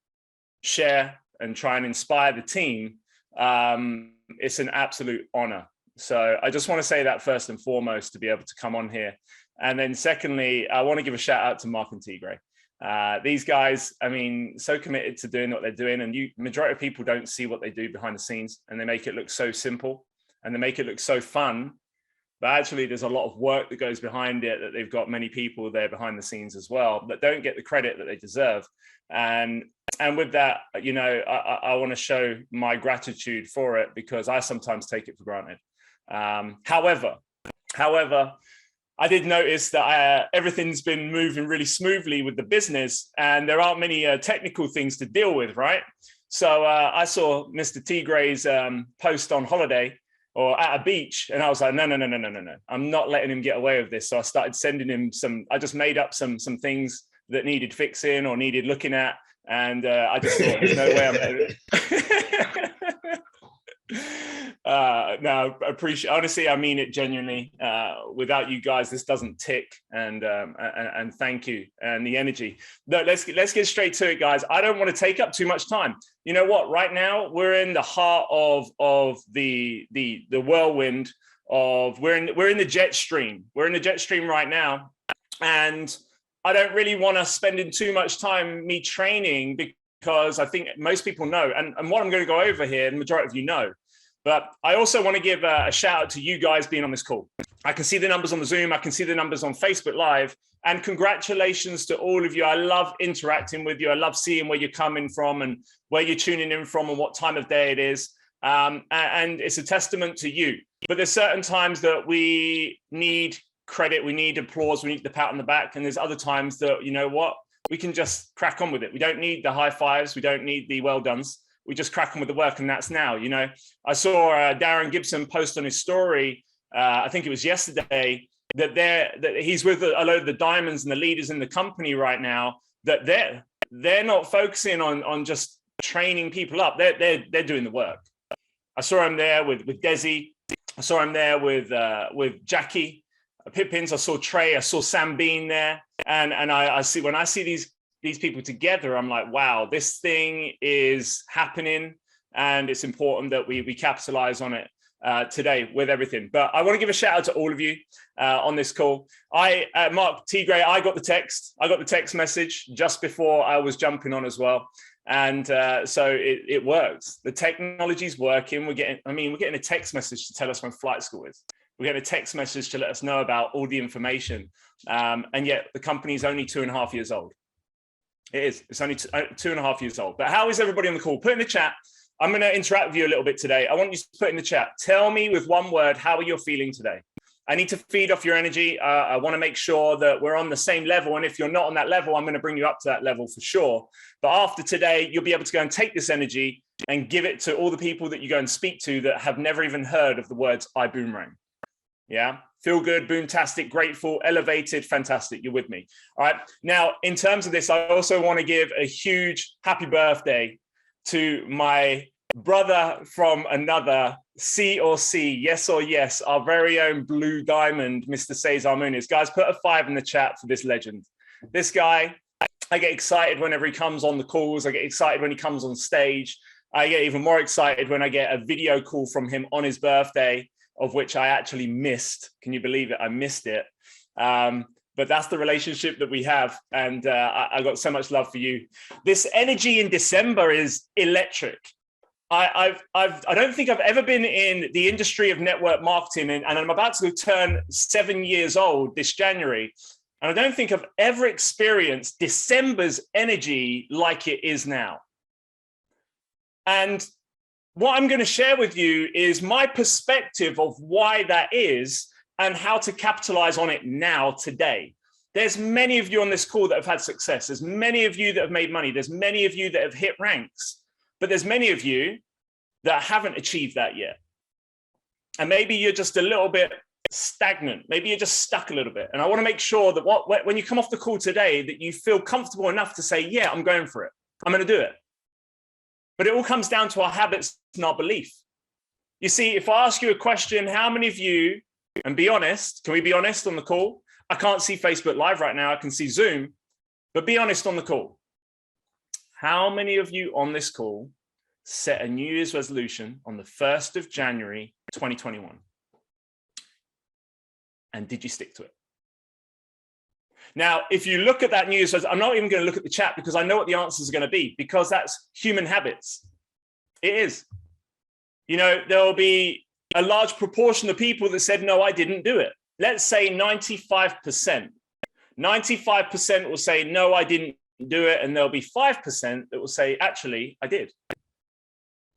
share and try and inspire the team, it's an absolute honor. So I just want to say that first and foremost, to be able to come on here. And then secondly, I want to give a shout out to Mark and Tigray. These guys, I mean, so committed to doing what they're doing, and majority of people don't see what they do behind the scenes, and they make it look so simple and they make it look so fun. But actually, there's a lot of work that goes behind it, that they've got many people there behind the scenes as well that don't get the credit that they deserve. And with that, you know, I want to show my gratitude for it, because I sometimes take it for granted. However, I did notice that everything's been moving really smoothly with the business, and there aren't many technical things to deal with, right? So I saw Mr. Tigray's post on holiday or at a beach, and I was like, no. I'm not letting him get away with this. So I started sending him I just made up some things that needed fixing or needed looking at. And I just thought, there's no way I'm no, I appreciate, honestly, I mean it genuinely. Without you guys, this doesn't tick. And thank you. And the energy. No, let's get straight to it, guys. I don't want to take up too much time. You know what? Right now, we're in the heart of the whirlwind of we're in the jet stream. We're in the jet stream right now, and I don't really want to spend in too much time me training, because I think most people know, and what I'm going to go over here, the majority of you know. But I also want to give a shout out to you guys being on this call. I can see the numbers on the Zoom. I can see the numbers on Facebook Live. And congratulations to all of you. I love interacting with you. I love seeing where you're coming from and where you're tuning in from and what time of day it is. And it's a testament to you. But there's certain times that we need credit, we need applause, we need the pat on the back. And there's other times that, you know what, we can just crack on with it. We don't need the high fives. We don't need the well dones. we just crack on with the work, and that's now. You know, I saw Darren Gibson post on his story, I think it was yesterday, that he's with a load of the diamonds and the leaders in the company right now, that they're not focusing on just training people up. They're doing the work. I saw him there with Desi. I saw him there with Jackie Pippins. I saw Trey. I saw Sam Bean there, and I see, when I see these people together, I'm like, wow, this thing is happening, and it's important that we capitalize on it today with everything. But I want to give a shout out to all of you on this call. Mark T. Gray, I got the text message just before I was jumping on as well. And so it works. The technology's working. We're getting a text message to tell us when flight school is. We're getting a text message to let us know about all the information. And yet the company's only 2.5 years old. It is. It's only 2.5 years old. But how is everybody on the call? Put in the chat. I'm going to interact with you a little bit today. I want you to put in the chat. Tell me with one word how you're feeling today. I need to feed off your energy. I want to make sure that we're on the same level. And if you're not on that level, I'm going to bring you up to that level for sure. But after today, you'll be able to go and take this energy and give it to all the people that you go and speak to that have never even heard of the words Ibüümerang. Yeah. Feel good, boomtastic, grateful, elevated, fantastic. You're with me. All right. Now, in terms of this, I also want to give a huge happy birthday to my brother from another, C or C, yes or yes, our very own blue diamond, Mr. Cesar Muniz. Guys, put a 5 in the chat for this legend. This guy, I get excited whenever he comes on the calls. I get excited when he comes on stage. I get even more excited when I get a video call from him on his birthday, of which I actually missed. Can you believe it? I missed it. But that's the relationship that we have. And I got so much love for you. This energy in December is electric. I don't think I've ever been in the industry of network marketing, and I'm about to turn 7 years old this January. And I don't think I've ever experienced December's energy like it is now. And what I'm going to share with you is my perspective of why that is and how to capitalize on it now, today. There's many of you on this call that have had success. There's many of you that have made money. There's many of you that have hit ranks. But there's many of you that haven't achieved that yet. And maybe you're just a little bit stagnant. Maybe you're just stuck a little bit. And I want to make sure that when you come off the call today, that you feel comfortable enough to say, yeah, I'm going for it. I'm going to do it. But it all comes down to our habits and our belief. You see, if I ask you a question, how many of you, and be honest, can we be honest on the call? I can't see Facebook Live right now. I can see Zoom, but be honest on the call. How many of you on this call set a New Year's resolution on the 1st of January, 2021? And did you stick to it? Now, if you look at that New Year's resolution, I'm not even going to look at the chat because I know what the answers are going to be, because that's human habits. It is. You know, there'll be a large proportion of people that said, no, I didn't do it. Let's say 95%. 95% will say, no, I didn't do it. And there'll be 5% that will say, actually, I did.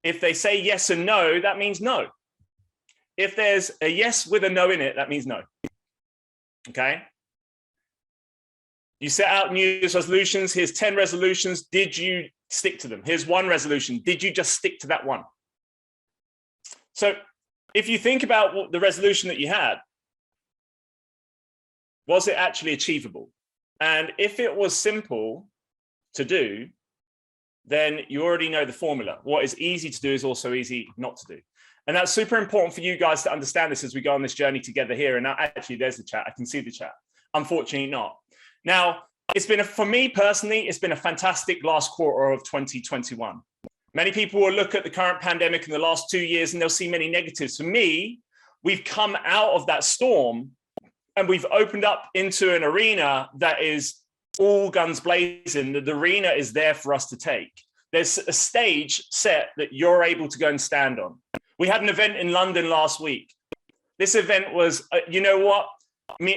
If they say yes and no, that means no. If there's a yes with a no in it, that means no. Okay. You set out New Year's resolutions. Here's 10 resolutions. Did you stick to them? Here's one resolution. Did you just stick to that one? So if you think about what the resolution that you had, was it actually achievable? And if it was simple to do, then you already know the formula. What is easy to do is also easy not to do. And that's super important for you guys to understand this as we go on this journey together here. And now, actually, there's the chat. I can see the chat. Unfortunately not. Now, for me personally, it's been a fantastic last quarter of 2021. Many people will look at the current pandemic in the last 2 years and they'll see many negatives. For me, we've come out of that storm and we've opened up into an arena that is all guns blazing. The arena is there for us to take. There's a stage set that you're able to go and stand on. We had an event in London last week. This event was, you know what?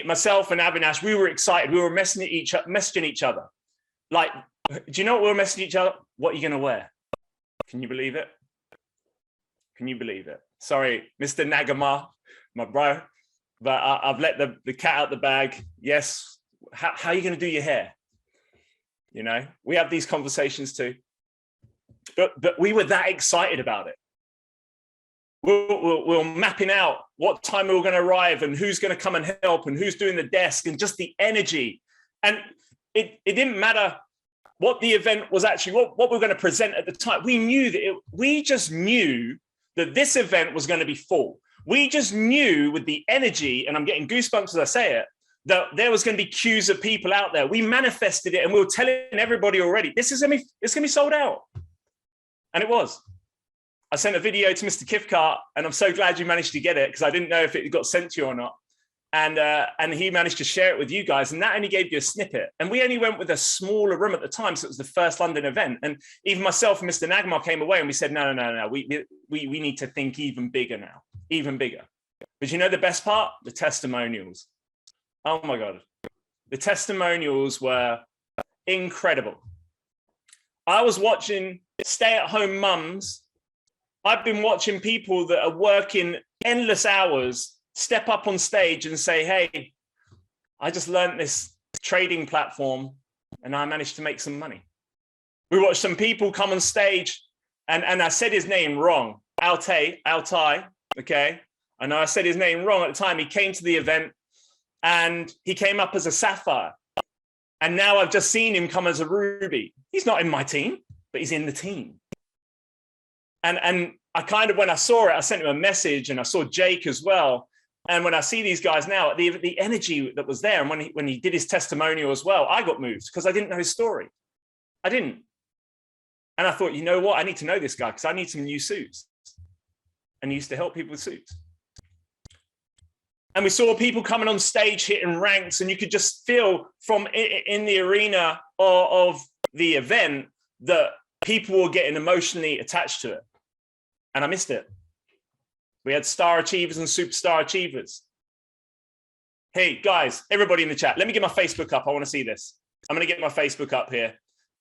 Myself and Avinash, we were excited. We were messaging each other. Like, do you know what we were messaging each other? What are you going to wear? Can you believe it? Can you believe it? Sorry, Mr. Nagama, my bro, but I've let the cat out the bag. Yes. How are you going to do your hair? You know, we have these conversations too. But we were that excited about it. We're mapping out what time we were going to arrive and who's going to come and help and who's doing the desk and just the energy. And it didn't matter what the event was actually, what we were going to present at the time. We knew that we just knew that this event was going to be full. We just knew with the energy, and I'm getting goosebumps as I say it, that there was going to be queues of people out there. We manifested it and we were telling everybody already, it's going to be sold out. And it was. I sent a video to Mr. Kifkart, and I'm so glad you managed to get it because I didn't know if it got sent to you or not. And he managed to share it with you guys, and that only gave you a snippet. And we only went with a smaller room at the time, so it was the first London event. And even myself and Mr. Nagmar came away and we said, no, we need to think even bigger now, even bigger. But you know the best part? The testimonials. Oh my God. The testimonials were incredible. I was watching stay-at-home mums. I've been watching people that are working endless hours step up on stage and say, hey, I just learned this trading platform and I managed to make some money. We watched some people come on stage and I said his name wrong, Altai, okay? I know I said his name wrong at the time. He came to the event and he came up as a sapphire. And now I've just seen him come as a ruby. He's not in my team, but he's in the team. And I kind of, when I saw it, I sent him a message, and I saw Jake as well. And when I see these guys now, the energy that was there, and when he did his testimonial as well, I got moved because I didn't know his story. I didn't. And I thought, you know what? I need to know this guy because I need some new suits. And he used to help people with suits. And we saw people coming on stage hitting ranks, and you could just feel from in the arena of the event that people were getting emotionally attached to it. And I missed it. We had star achievers and superstar achievers. Hey, guys, everybody in the chat, let me get my Facebook up. I want to see this. I'm going to get my Facebook up here.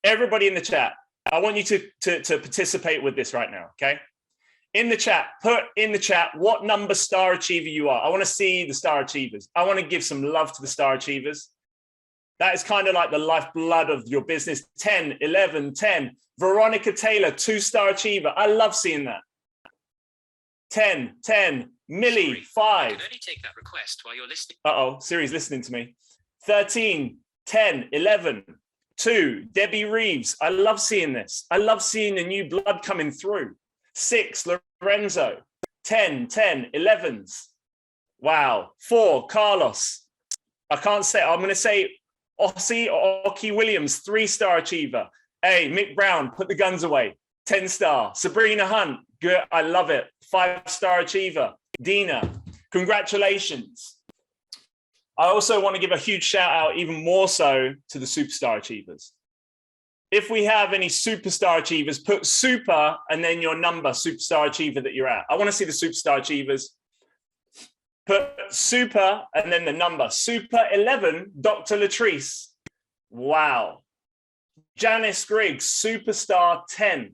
Everybody in the chat, I want you to participate with this right now, okay? In the chat, put in the chat what number star achiever you are. I want to see the star achievers. I want to give some love to the star achievers. That is kind of like the lifeblood of your business. 10, 11, 10. Veronica Taylor, 2-star achiever. I love seeing that. 10, 10. Millie, 5. I can only take that request while you're listening. Uh-oh, Siri's listening to me. 13, 10, 11, 2. Debbie Reeves. I love seeing this. I love seeing the new blood coming through. 6, Lorenzo. 10, 10, 11s. Wow. 4, Carlos. I can't say, I'm going to say Oki Williams, 3-star achiever. Hey, Mick Brown, put the guns away. 10-star. Sabrina Hunt, good. I love it. 5-star achiever. Dina, congratulations. I also want to give a huge shout out, even more so, to the superstar achievers. If we have any superstar achievers, put super and then your number, superstar achiever that you're at. I want to see the superstar achievers. Put super and then the number. Super 11, Dr. Latrice. Wow. Janice Griggs, superstar 10.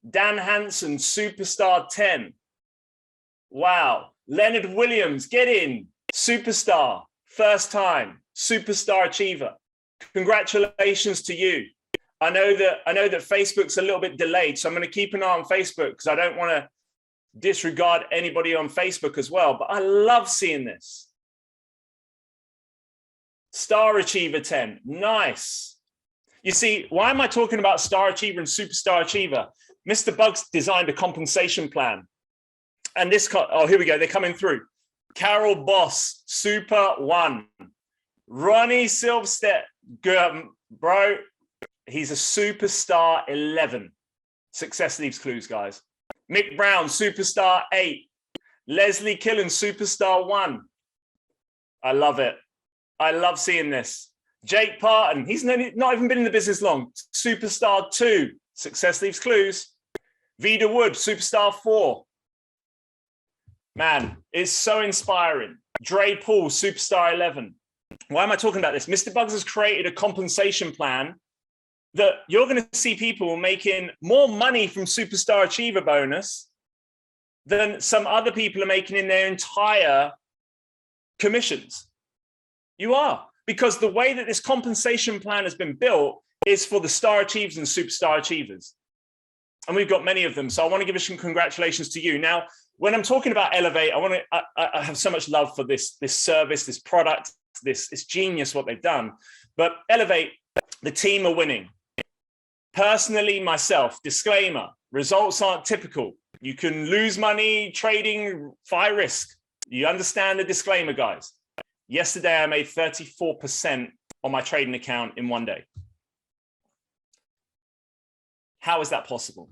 Dan Hansen, superstar 10. Wow. Leonard Williams, get in. Superstar, first time, superstar achiever. Congratulations to you. I know that Facebook's a little bit delayed, so I'm going to keep an eye on Facebook because I don't want to disregard anybody on Facebook as well. But I love seeing this. Star Achiever 10, nice. You see, why am I talking about Star Achiever and Superstar Achiever? Mr. Bugs designed a compensation plan. And this, oh, here we go, they're coming through. Carol Boss, Super 1. Ronnie Silvstedt, bro, he's a Superstar 11. Success leaves clues, guys. Mick Brown, Superstar 8. Leslie Killen, Superstar 1. I love it. I love seeing this. Jake Parton, he's not even been in the business long. Superstar 2. Success leaves clues. Vida Wood, Superstar 4. Man, it's so inspiring. Dre Paul, Superstar 11. Why am I talking about this? Mr. Bugs has created a compensation plan that you're going to see people making more money from Superstar Achiever bonus than some other people are making in their entire commissions. You are, because the way that this compensation plan has been built is for the Star Achievers and Superstar Achievers. And we've got many of them. So I want to give some congratulations to you. Now, when I'm talking about Elevate, I have so much love for this service, this product, it's genius what they've done. But Elevate, the team are winning. Personally, myself, disclaimer, results aren't typical. You can lose money trading, high risk. You understand the disclaimer, guys. Yesterday, I made 34% on my trading account in one day. How is that possible?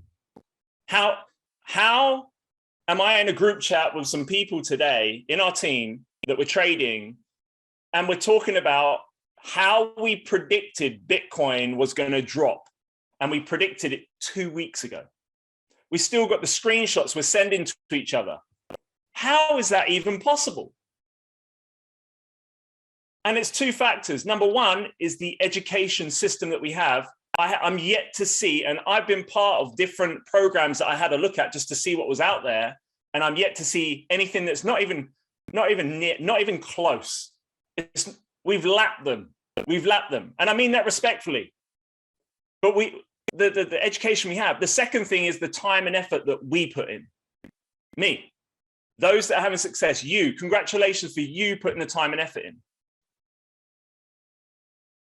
How am I in a group chat with some people today in our team that we're trading, and we're talking about how we predicted Bitcoin was going to drop, and we predicted it 2 weeks ago. We still got the screenshots we're sending to each other. How is that even possible? And it's two factors. Number one is the education system that we have. I'm yet to see, and I've been part of different programs that I had a look at just to see what was out there, and I'm yet to see anything that's not even close. We've lapped them. And I mean that respectfully. But the education we have. The second thing is the time and effort that we put in. Me. Those that are having success, you. Congratulations for you putting the time and effort in.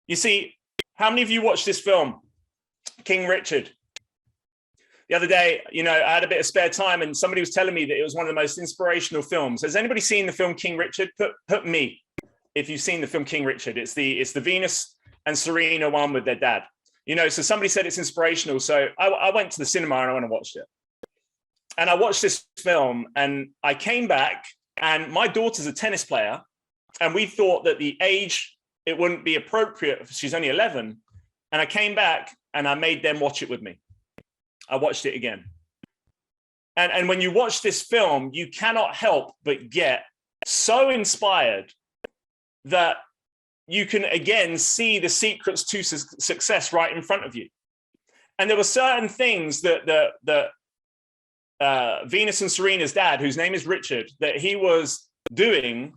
You see, how many of you watched this film, King Richard? The other day, I had a bit of spare time and somebody was telling me that it was one of the most inspirational films. Has anybody seen the film King Richard? Put me, if you've seen the film King Richard. It's the Venus and Serena one with their dad. So somebody said it's inspirational. So I went to the cinema and I went and watched it. And I watched this film and I came back, and my daughter's a tennis player, and we thought that the age, it wouldn't be appropriate. She's only 11. And I came back and I made them watch it with me. I watched it again. And when you watch this film, you cannot help but get so inspired that you can again see the secrets to success right in front of you. And there were certain things that Venus and Serena's dad, whose name is Richard, that he was doing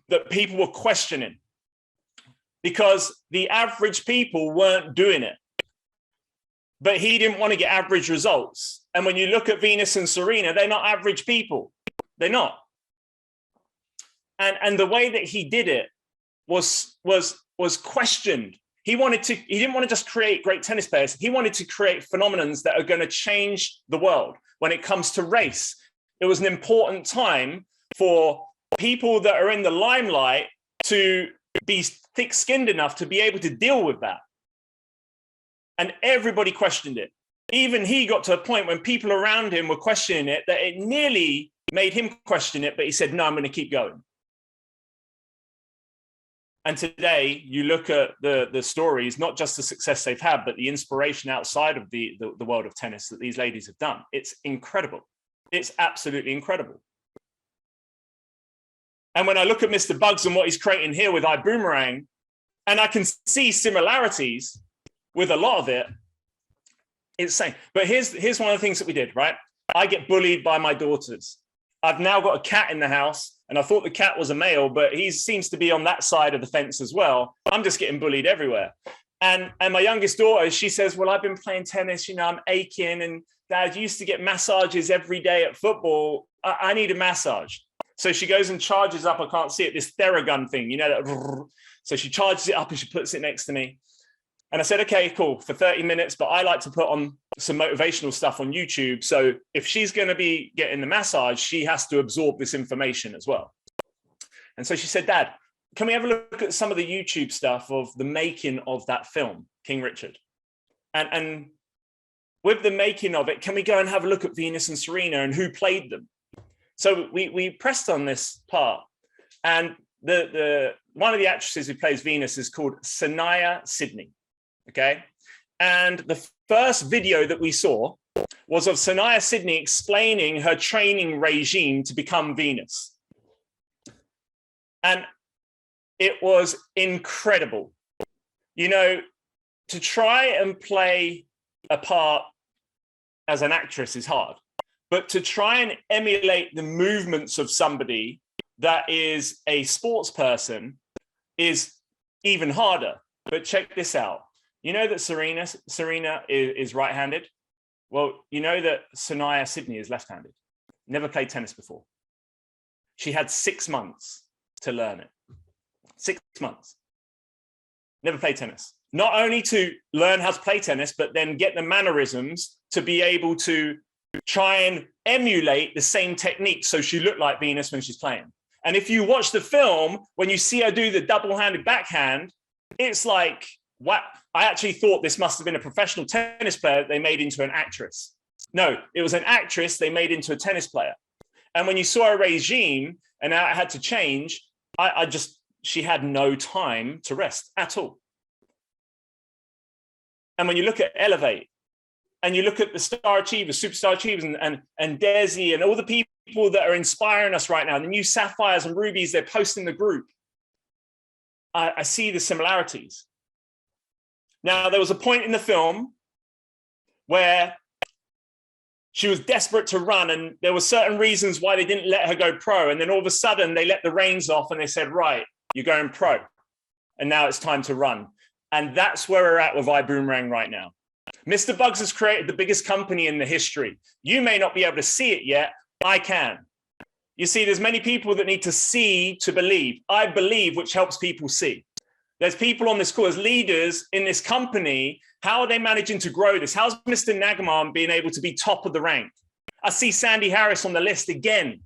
that people were questioning, because the average people weren't doing it. But he didn't want to get average results. And when you look at Venus and Serena, they're not average people. They're not. And the way that he did it was questioned. He didn't want to just create great tennis players. He wanted to create phenomenons that are going to change the world. When it comes to race, it was an important time for people that are in the limelight to be thick-skinned enough to be able to deal with that. And everybody questioned it. Even he got to a point when people around him were questioning it, that it nearly made him question it, but he said, no, I'm going to keep going. And today, you look at the stories, not just the success they've had, but the inspiration outside of the world of tennis that these ladies have done. It's incredible. It's absolutely incredible. And when I look at Mr. Bugs and what he's creating here with Ibüümerang, and I can see similarities with a lot of it, it's the same. But here's one of the things that we did, right? I get bullied by my daughters. I've now got a cat in the house, and I thought the cat was a male, but he seems to be on that side of the fence as well. I'm just getting bullied everywhere. And my youngest daughter, she says, well, I've been playing tennis, I'm aching, and Dad used to get massages every day at football. I need a massage. So she goes and charges up, I can't see it, this Theragun thing, that. So she charges it up and she puts it next to me. And I said, okay, cool, for 30 minutes, but I like to put on some motivational stuff on YouTube. So if she's going to be getting the massage, she has to absorb this information as well. And so she said, Dad, can we have a look at some of the YouTube stuff of the making of that film, King Richard? And with the making of it, can we go and have a look at Venus and Serena and who played them? So we pressed on this part. And one of the actresses who plays Venus is called Sanaya Sidney. Okay. And the first video that we saw was of Sanaya Sidney explaining her training regime to become Venus. And it was incredible. To try and play a part as an actress is hard, but to try and emulate the movements of somebody that is a sports person is even harder. But check this out. You know that Serena is right-handed? Well, you know that Sanaya Sydney is left-handed, never played tennis before. She had 6 months to learn it. 6 months. Never played tennis. Not only to learn how to play tennis, but then get the mannerisms to be able to try and emulate the same technique so she looked like Venus when she's playing. And if you watch the film, when you see her do the double-handed backhand, it's like, what? I actually thought this must have been a professional tennis player they made into an actress. No, it was an actress they made into a tennis player. And when you saw a regime and now it had to change, she had no time to rest at all. And when you look at Elevate and you look at the star achievers, superstar achievers and Desi and all the people that are inspiring us right now, the new sapphires and rubies they're posting the group, I see the similarities. Now, there was a point in the film where she was desperate to run and there were certain reasons why they didn't let her go pro. And then all of a sudden they let the reins off and they said, right, you're going pro. And now it's time to run. And that's where we're at with Ibüümerang right now. Mr. Bugs has created the biggest company in the history. You may not be able to see it yet. I can. You see, there's many people that need to see to believe. I believe, which helps people see. There's people on this call as leaders in this company. How are they managing to grow this? How's Mr. Nagamon being able to be top of the rank? I see Sandy Harris on the list again.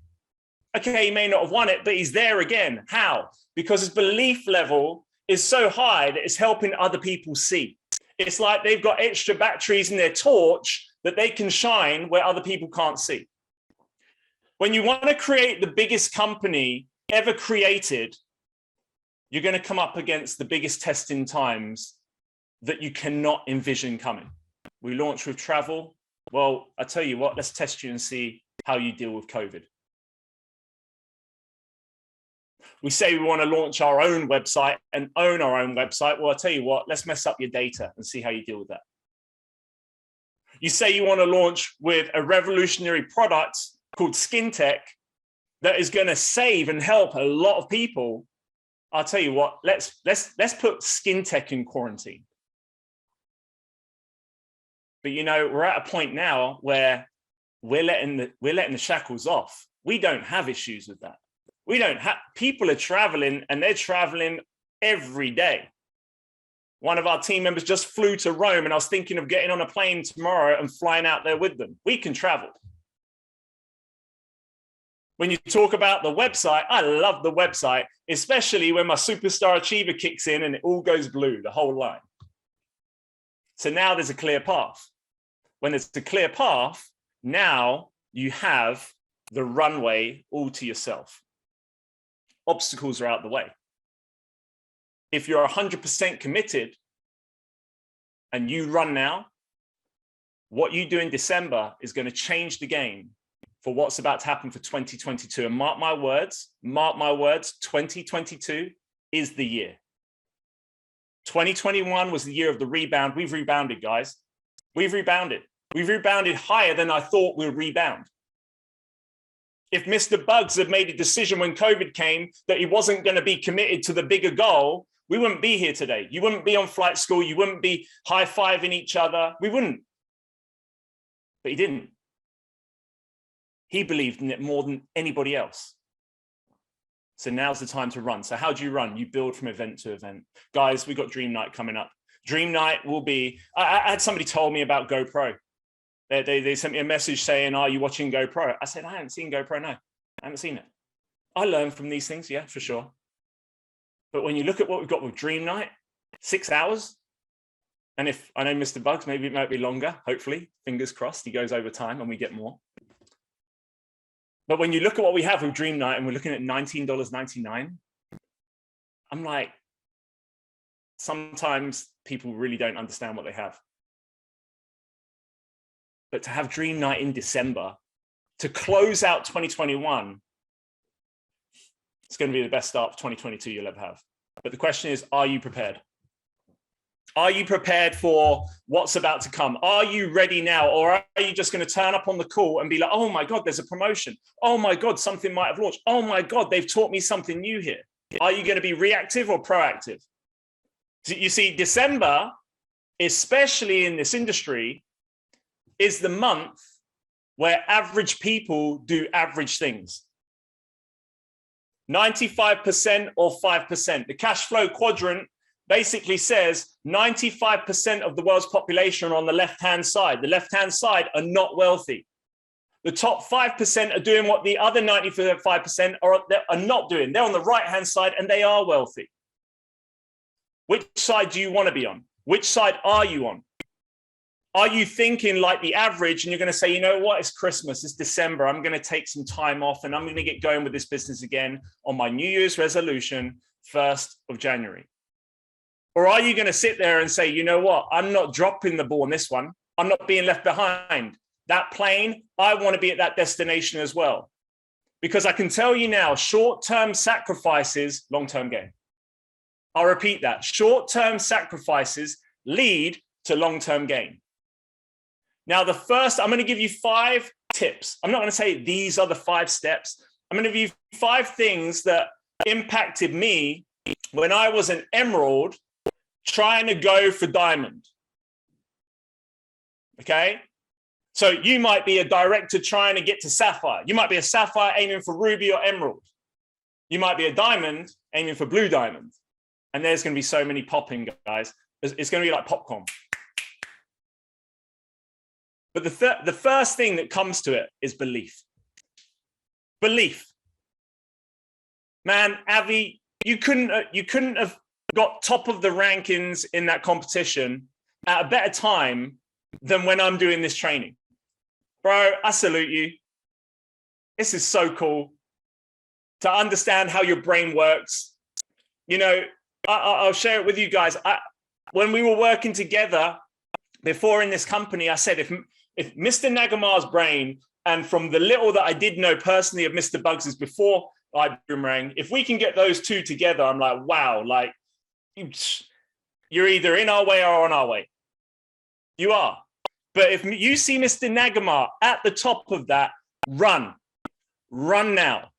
Okay, he may not have won it, but he's there again. How? Because his belief level is so high that it's helping other people see. It's like they've got extra batteries in their torch that they can shine where other people can't see. When you want to create the biggest company ever created, you're going to come up against the biggest testing times that you cannot envision coming. We launched with travel. Well, I tell you what, let's test you and see how you deal with COVID. We say we want to launch our own website and own our own website. Well, I tell you what, let's mess up your data and see how you deal with that. You say you want to launch with a revolutionary product called Skin Tech that is going to save and help a lot of people. I'll tell you what, let's put Skin Tech in quarantine. But you know, we're at a point now where we're letting the shackles off. We don't have issues with that. We don't have, people are traveling and they're traveling every day. One of our team members just flew to Rome and I was thinking of getting on a plane tomorrow and flying out there with them. We can travel. When you talk about the website, I love the website, especially when my superstar achiever kicks in and it all goes blue, the whole line. So now there's a clear path. When there's a clear path, now you have the runway all to yourself. Obstacles are out the way. If you're 100% committed and you run now, what you do in December is going to change the game for what's about to happen for 2022. And mark my words, 2022 is the year. 2021 was the year of the rebound. We've rebounded, guys. We've rebounded. We've rebounded higher than I thought we would rebound. If Mr. Bugs had made a decision when COVID came that he wasn't going to be committed to the bigger goal, we wouldn't be here today. You wouldn't be on flight school. You wouldn't be high-fiving each other. We wouldn't. But he didn't. He believed in it more than anybody else. So now's the time to run. So how do you run? You build from event to event. Guys, we've got Dream Night coming up. Dream Night will be, I had somebody told me about GoPro. They sent me a message saying, are you watching GoPro? I said, I haven't seen GoPro, no. I haven't seen it. I learn from these things, yeah, for sure. But when you look at what we've got with Dream Night, 6 hours, and if I know Mr. Bugs, maybe it might be longer, hopefully, fingers crossed, he goes over time and we get more. But when you look at what we have with Dream Night and we're looking at $19.99, I'm like, sometimes people really don't understand what they have. But to have Dream Night in December, to close out 2021, it's going to be the best start for 2022 you'll ever have. But the question is, are you prepared? Are you prepared for what's about to come? Are you ready now? Or are you just going to turn up on the call and be like, oh my God, there's a promotion. Oh my God, something might have launched. Oh my God, they've taught me something new here. Are you going to be reactive or proactive? You see, December, especially in this industry, is the month where average people do average things. 95% or 5%. The cash flow quadrant basically says 95% of the world's population are on the left-hand side. The left-hand side are not wealthy. The top 5% are doing what the other 95% are not doing. They're on the right-hand side and they are wealthy. Which side do you want to be on? Which side are you on? Are you thinking like the average and you're going to say, you know what, it's Christmas, it's December, I'm going to take some time off and I'm going to get going with this business again on my New Year's resolution, 1st of January? Or are you going to sit there and say, you know what, I'm not dropping the ball on this one. I'm not being left behind. That plane, I want to be at that destination as well. Because I can tell you now, short-term sacrifices, long-term gain. I'll repeat that. Short-term sacrifices lead to long-term gain. Now, the first, I'm going to give you 5 tips. I'm not going to say these are the 5 steps. I'm going to give you 5 things that impacted me when I was an emerald trying to go for diamond. Okay? So you might be a director trying to get to sapphire. You might be a sapphire aiming for ruby or emerald. You might be a diamond aiming for blue diamond. And there's going to be so many popping, guys. It's going to be like popcorn. But the first thing that comes to it is belief. Belief. Man, Avi, you couldn't have got top of the rankings in that competition at a better time than when I'm doing this training. Bro, I salute you. This is so cool to understand how your brain works. You know, I'll share it with you guys. When we were working together before in this company, I said, if Mr. Nagamar's brain, and from the little that I did know personally of Mr. Bugs's before Ibüümerang, if we can get those two together, I'm like, wow, like you're either in our way or on our way. You are. But if you see Mr. Nagamar at the top of that, run now.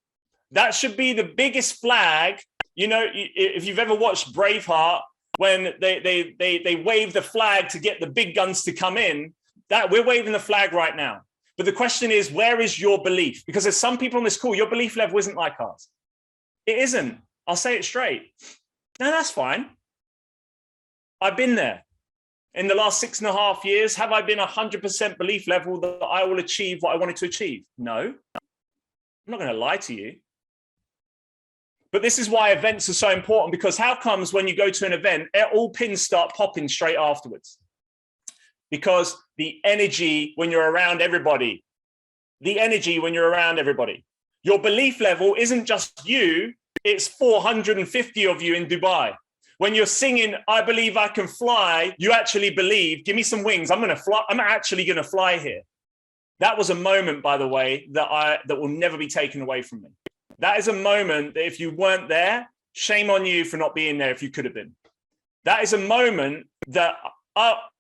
That should be the biggest flag. You know, if you've ever watched Braveheart, when they wave the flag to get the big guns to come in, that we're waving the flag right now. But the question is, where is your belief? Because there's some people on this call, your belief level isn't like ours. It isn't. I'll say it straight. No, that's fine. I've been there. In the last 6.5 years, have I been 100% belief level that I will achieve what I wanted to achieve? No. I'm not going to lie to you. But this is why events are so important, because how comes when you go to an event, all pins start popping straight afterwards? Because the energy when you're around everybody, your belief level isn't just you, it's 450 of you in Dubai. When you're singing, I believe I can fly, you actually believe, give me some wings, I'm going to fly, I'm actually going to fly here. That was a moment, by the way, that will never be taken away from me. That is a moment that if you weren't there, shame on you for not being there if you could have been. That is a moment that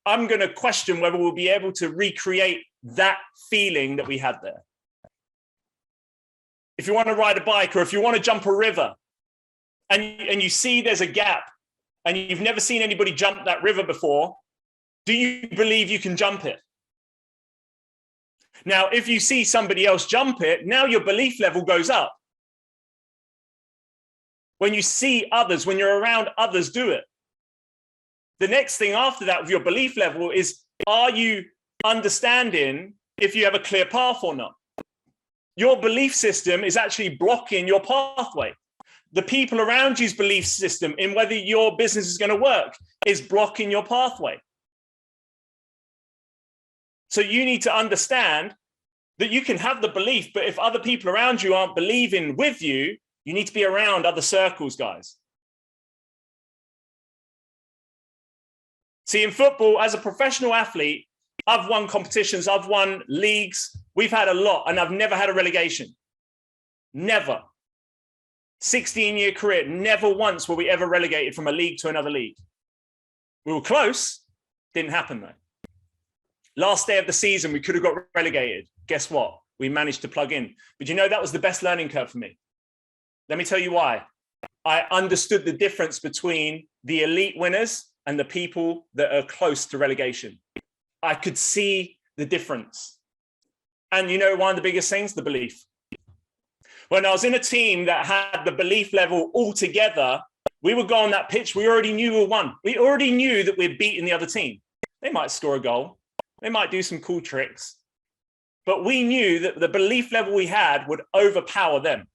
I'm going to question whether we'll be able to recreate that feeling that we had there. If you want to ride a bike or if you want to jump a river and you see there's a gap and you've never seen anybody jump that river before, do you believe you can jump it? Now, if you see somebody else jump it, now your belief level goes up. When you see others, when you're around others do it. The next thing after that with your belief level is, are you understanding if you have a clear path or not? Your belief system is actually blocking your pathway. The people around you's belief system in whether your business is going to work is blocking your pathway. So you need to understand that you can have the belief, but if other people around you aren't believing with you, you need to be around other circles, guys. See, in football, as a professional athlete, I've won competitions, I've won leagues. We've had a lot, and I've never had a relegation. Never. 16-year career, never once were we ever relegated from a league to another league. We were close, didn't happen though. Last day of the season, we could have got relegated. Guess what? We managed to plug in. But you know, that was the best learning curve for me. Let me tell you why. I understood the difference between the elite winners and the people that are close to relegation. I could see the difference. And you know, one of the biggest things, the belief. When I was in a team that had the belief level all together, we would go on that pitch. We already knew we won. We already knew that we'd beaten the other team. They might score a goal. They might do some cool tricks. But we knew that the belief level we had would overpower them.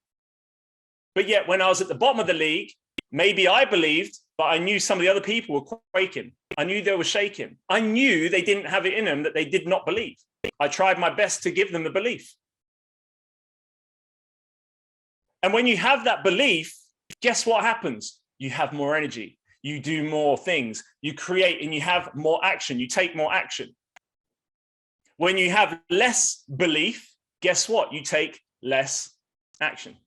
But yet when I was at the bottom of the league, maybe I believed, but I knew some of the other people were quaking. I knew they were shaking. I knew they didn't have it in them, that they did not believe. I tried my best to give them the belief. And when you have that belief, guess what happens? You have more energy. You do more things. You create and you have more action. You take more action. When you have less belief, guess what? You take less action.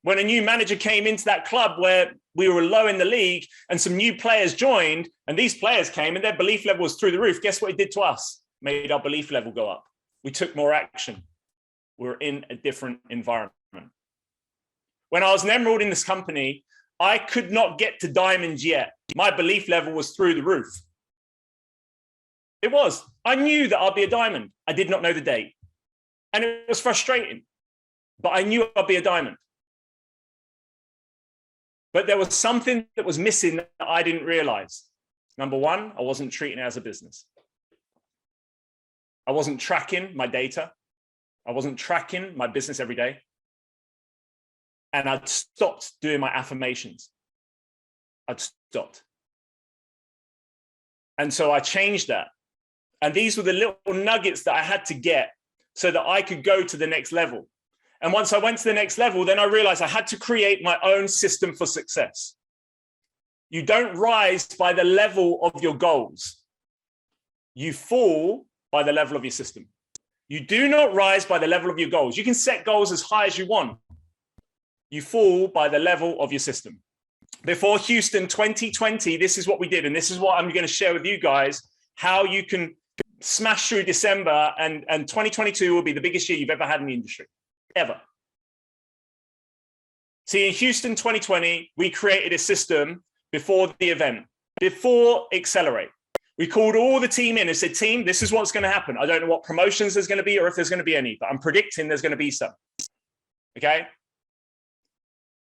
When a new manager came into that club where we were low in the league and some new players joined, and these players came and their belief level was through the roof, guess what it did to us? Made our belief level go up. We took more action. We're in a different environment. When I was an emerald in this company, I could not get to diamonds yet. My belief level was through the roof. It was. I knew that I'd be a diamond. I did not know the date. And it was frustrating, but I knew I'd be a diamond. But there was something that was missing that I didn't realize. Number one, I wasn't treating it as a business. I wasn't tracking my data. I wasn't tracking my business every day. And I'd stopped doing my affirmations. I'd stopped. And so I changed that. And these were the little nuggets that I had to get so that I could go to the next level. And once I went to the next level, then I realized I had to create my own system for success. You don't rise by the level of your goals. You fall by the level of your system. You do not rise by the level of your goals. You can set goals as high as you want. You fall by the level of your system. Before Houston 2020, this is what we did. And this is what I'm going to share with you guys, how you can smash through December, and 2022 will be the biggest year you've ever had in the industry, ever. See, in Houston 2020, we created a system before the event, before Accelerate. We called all the team in and said, team, this is what's going to happen. I don't know what promotions there's going to be or if there's going to be any, but I'm predicting there's going to be some. Okay?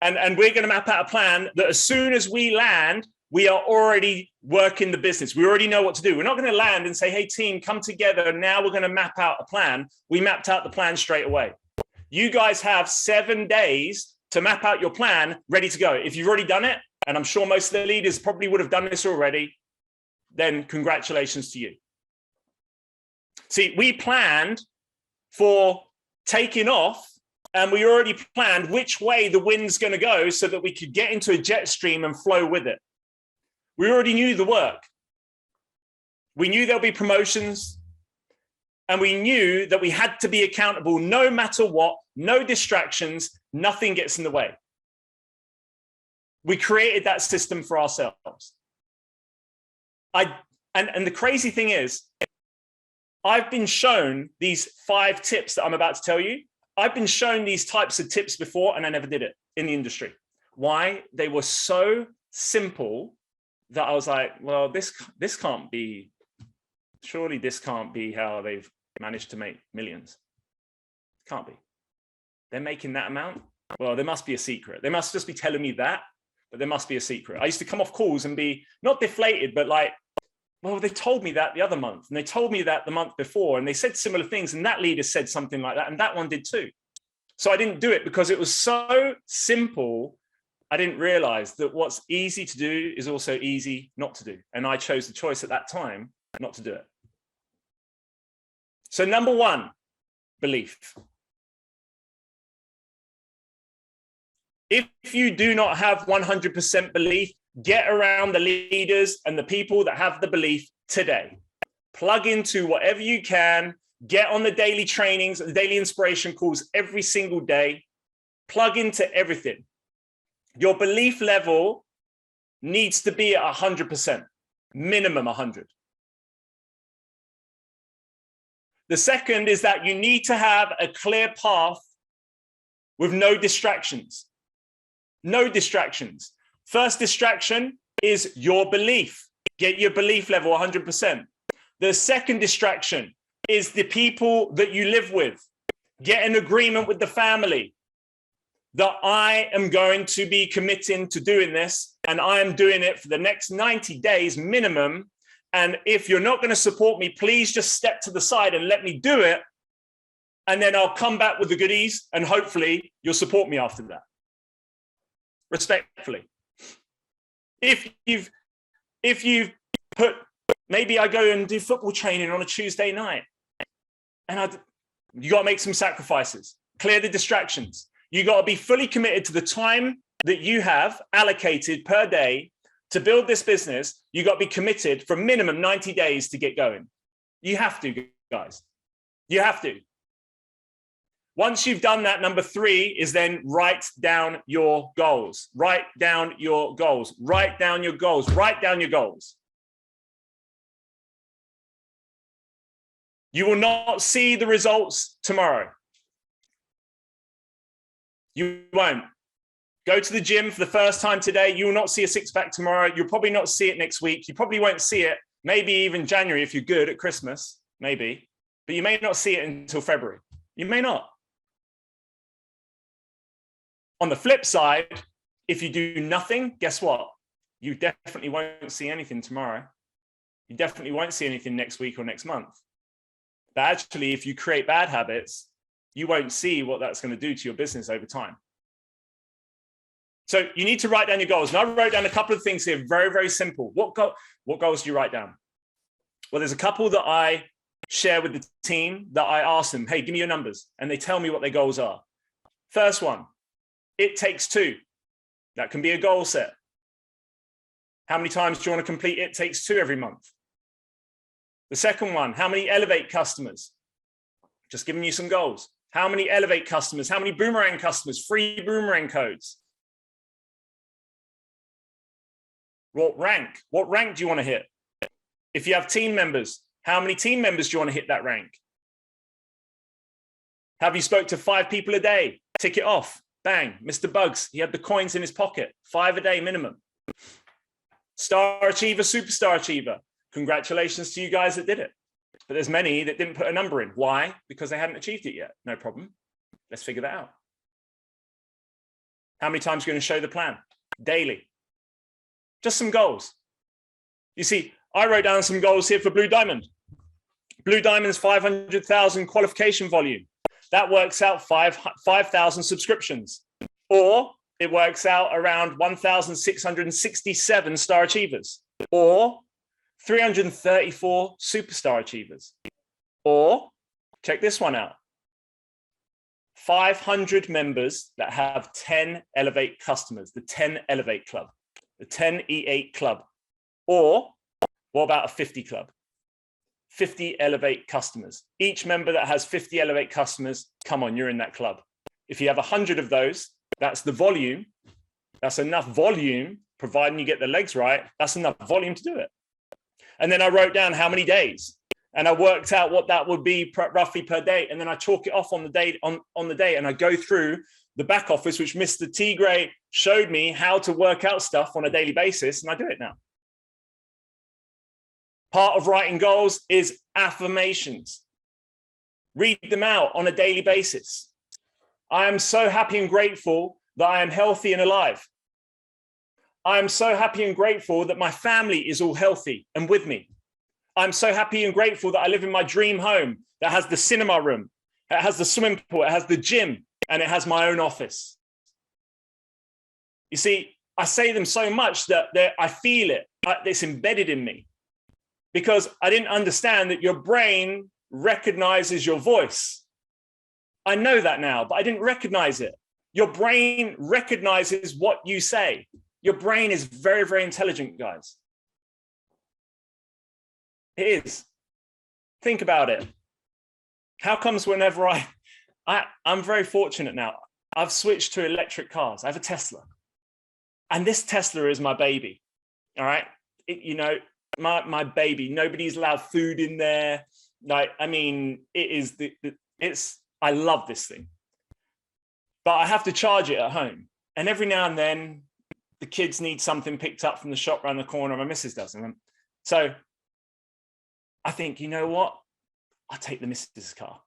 And we're going to map out a plan that as soon as we land, we are already working the business. We already know what to do. We're not going to land and say, hey, team, come together. Now we're going to map out a plan. We mapped out the plan straight away. You guys have 7 days to map out your plan ready to go. If you've already done it, and I'm sure most of the leaders probably would have done this already, then congratulations to you. See, we planned for taking off, and we already planned which way the wind's going to go so that we could get into a jet stream and flow with it. We already knew the work. We knew there'll be promotions, and we knew that we had to be accountable no matter what, no distractions, nothing gets in the way. We created that system for ourselves. And the crazy thing is, I've been shown these 5 tips that I'm about to tell you. I've been shown these types of tips before, and I never did it in the industry. Why? They were so simple that I was like, well, this can't be, surely this can't be how they've managed to make millions. Can't be. They're making that amount? Well, there must be a secret. They must just be telling me that, but there must be a secret. I used to come off calls and be not deflated, but like, well, they told me that the other month, and they told me that the month before, and they said similar things, and that leader said something like that, and that one did too. So I didn't do it because it was so simple. I didn't realize that what's easy to do is also easy not to do. And I chose the choice at that time not to do it. So number 1, belief. If you do not have 100% belief, get around the leaders and the people that have the belief today. Plug into whatever you can, get on the daily trainings, the daily inspiration calls every single day, plug into everything. Your belief level needs to be at 100%, minimum 100. The second is that you need to have a clear path with no distractions. No distractions. First distraction is your belief. Get your belief level 100%. The second distraction is the people that you live with. Get an agreement with the family that I am going to be committing to doing this, and I am doing it for the next 90 days minimum. And if you're not going to support me, please just step to the side and let me do it. And then I'll come back with the goodies, and hopefully you'll support me after that. Respectfully. If you've put, maybe I go and do football training on a Tuesday night, and you got to make some sacrifices, clear the distractions. You got to be fully committed to the time that you have allocated per day to build this business. You got to be committed for minimum 90 days to get going. You have to, guys. You have to. Once you've done that, number 3 is then write down your goals. Write down your goals. Write down your goals. Write down your goals. You will not see the results tomorrow. You won't. Go to the gym for the first time today. You will not see a six-pack tomorrow. You'll probably not see it next week. You probably won't see it, maybe even January if you're good at Christmas, maybe. But you may not see it until February. You may not. On the flip side, if you do nothing, guess what? You definitely won't see anything tomorrow. You definitely won't see anything next week or next month. But actually, if you create bad habits, you won't see what that's going to do to your business over time. So you need to write down your goals. And I wrote down a couple of things here, very, very simple. What goals do you write down? Well, there's a couple that I share with the team that I ask them, hey, give me your numbers. And they tell me what their goals are. First one, it takes 2. That can be a goal set. How many times do you want to complete it takes 2 every month? The second one, how many Elevate customers? Just giving you some goals. How many Elevate customers? How many Boomerang customers? Free Boomerang codes. What rank? What rank do you want to hit? If you have team members, how many team members do you want to hit that rank? Have you spoke to 5 people a day? Tick it off. Bang. Mr. Bugs, he had the coins in his pocket. 5 a day minimum. Star Achiever, Superstar Achiever. Congratulations to you guys that did it. But there's many that didn't put a number in. Why? Because they hadn't achieved it yet. No problem. Let's figure that out. How many times are you going to show the plan? Daily. Just some goals. You see, I wrote down some goals here for Blue Diamond. Blue Diamond's 500,000 qualification volume. That works out 5,000 subscriptions. Or it works out around 1,667 Star Achievers. Or 334 Superstar Achievers. Or, check this one out, 500 members that have 10 Elevate customers, the 10 Elevate Club, the 10 E8 Club. Or, what about a 50 club? 50 Elevate customers. Each member that has 50 Elevate customers, come on, you're in that club. If you have 100 of those, that's the volume. That's enough volume, providing you get the legs right, that's enough volume to do it. And then I wrote down how many days, and I worked out what that would be roughly per day. And then I chalk it off on the day, on the day, and I go through the back office, which Mr. T. Gray showed me how to work out stuff on a daily basis, and I do it now. Part of writing goals is affirmations. Read them out on a daily basis. I am so happy and grateful that I am healthy and alive. I am so happy and grateful that my family is all healthy and with me. I'm so happy and grateful that I live in my dream home that has the cinema room, it has the swimming pool, it has the gym, and it has my own office. You see, I say them so much that I feel it, it's embedded in me, because I didn't understand that your brain recognizes your voice. I know that now, but I didn't recognize it. Your brain recognizes what you say. Your brain is very, very intelligent, guys. It is. Think about it. How comes whenever I'm very fortunate now. I've switched to electric cars. I have a Tesla. And this Tesla is my baby. All right. My baby. Nobody's allowed food in there. Like, I mean, I love this thing. But I have to charge it at home. And every now and then, the kids need something picked up from the shop around the corner. My missus doesn't. So I think, you know what? I'll take the missus' car.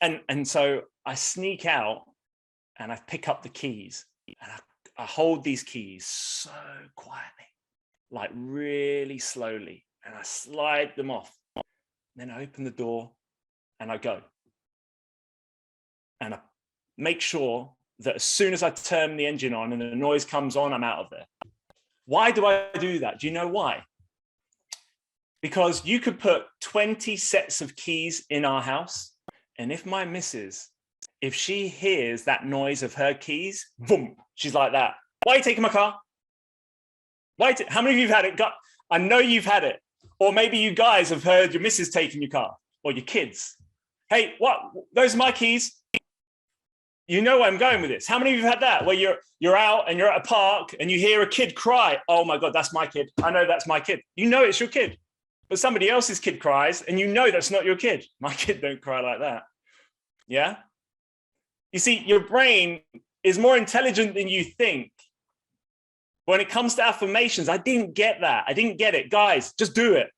And so I sneak out and I pick up the keys and I hold these keys so quietly, like really slowly, and I slide them off. Then I open the door and I go. And I make sure that as soon as I turn the engine on and the noise comes on, I'm out of there. Why do I do that? Do you know why? Because you could put 20 sets of keys in our house, and if my missus, if she hears that noise of her keys, boom, she's like that. Why are you taking my car? How many of you have had it? I know you've had it. Or maybe you guys have heard your missus taking your car, or your kids. Hey, what? Those are my keys. You know where I'm going with this. How many of you have had that, where you're out and you're at a park and you hear a kid cry? Oh my God, that's my kid. I know that's my kid. You know it's your kid. But somebody else's kid cries and you know that's not your kid. My kid don't cry like that. Yeah? You see, your brain is more intelligent than you think. When it comes to affirmations, I didn't get that. I didn't get it. Guys, just do it.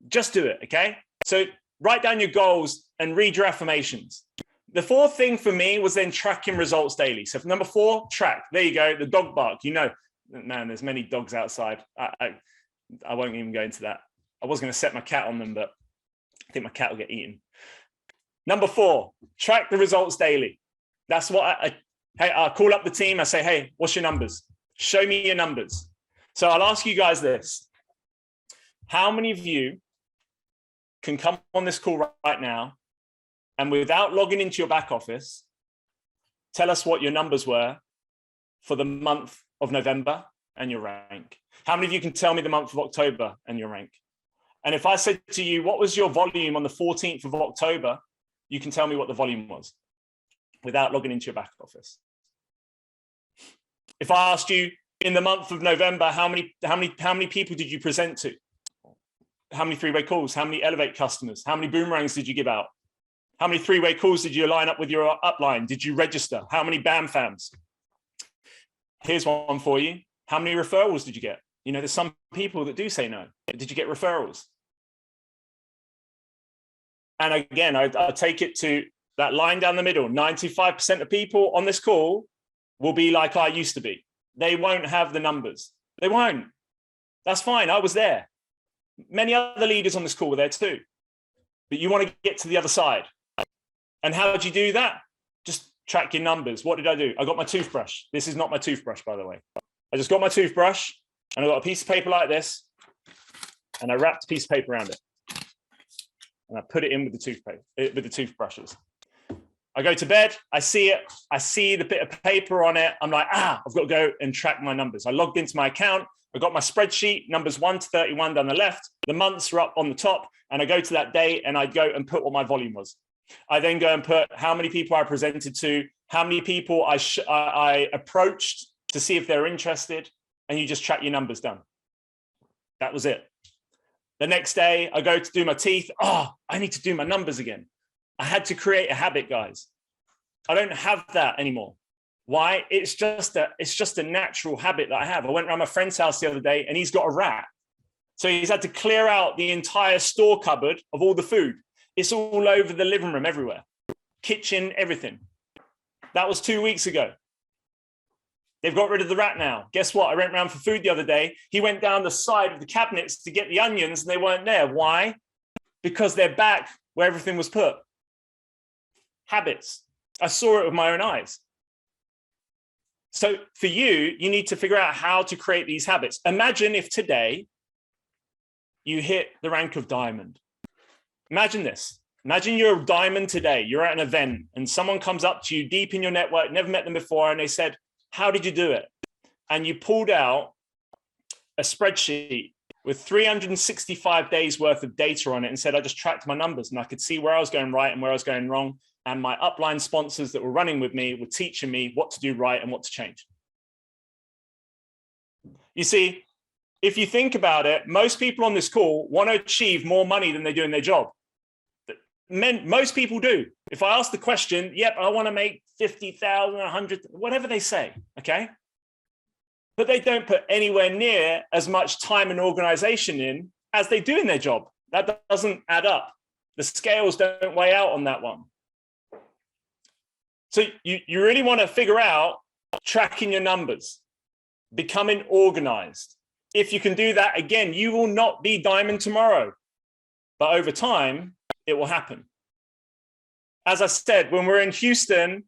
Just do it, okay? So write down your goals and read your affirmations. The fourth thing for me was then tracking results daily. So number 4, track. There you go, the dog bark. You know, man, there's many dogs outside. I won't even go into that. I was going to set my cat on them, but I think my cat will get eaten. Number 4, track the results daily. That's what I call up the team. I say, hey, what's your numbers? Show me your numbers. So I'll ask you guys this. How many of you can come on this call right now and without logging into your back office, tell us what your numbers were for the month of November and your rank? How many of you can tell me the month of October and your rank? And if I said to you, what was your volume on the 14th of October, you can tell me what the volume was without logging into your back office. If I asked you in the month of November, how many people did you present to? How many 3-way calls? How many Elevate customers? How many boomerangs did you give out? How many 3-way calls did you line up with your upline? Did you register? How many BAM fams? Here's one for you. How many referrals did you get? You know, there's some people that do say no. Did you get referrals? And again, I take it to that line down the middle. 95% of people on this call will be like I used to be. They won't have the numbers. They won't. That's fine. I was there. Many other leaders on this call were there too. But you want to get to the other side. And how did you do that? Just track your numbers. What did I do? I got my toothbrush. This is not my toothbrush, by the way. I just got my toothbrush and I got a piece of paper like this and I wrapped a piece of paper around it. And I put it in with the toothbrushes. I go to bed, I see it, I see the bit of paper on it. I'm like, I've got to go and track my numbers. I logged into my account, I got my spreadsheet, numbers 1 to 31 down the left, the months are up on the top, and I go to that day and I go and put what my volume was. I then go and put how many people I presented to, how many people I approached to see if they're interested, and you just track your numbers down. That was it. The next day, I go to do my teeth. I need to do my numbers again. I had to create a habit, guys. I don't have that anymore. Why? It's just a natural habit that I have. I went around my friend's house the other day and he's got a rat. So he's had to clear out the entire store cupboard of all the food. It's all over the living room, everywhere. Kitchen, everything. That was 2 weeks ago. They've got rid of the rat now. Guess what? I went around for food the other day. He went down the side of the cabinets to get the onions and they weren't there. Why? Because they're back where everything was put. Habits. I saw it with my own eyes. So for you, you need to figure out how to create these habits. Imagine if today you hit the rank of diamond. Imagine this. Imagine you're a diamond today. You're at an event and someone comes up to you deep in your network, never met them before, and they said, how did you do it? And you pulled out a spreadsheet with 365 days worth of data on it and said, I just tracked my numbers and I could see where I was going right and where I was going wrong. And my upline sponsors that were running with me were teaching me what to do right and what to change. You see, if you think about it, most people on this call want to achieve more money than they do in their job. Most people do. If I ask the question, yep, I want to make 50,000, 100, whatever they say, okay? But they don't put anywhere near as much time and organization in as they do in their job. That doesn't add up. The scales don't weigh out on that one. So you really want to figure out tracking your numbers, becoming organized. If you can do that, again, you will not be diamond tomorrow, but over time, it will happen. As I said, when we're in Houston,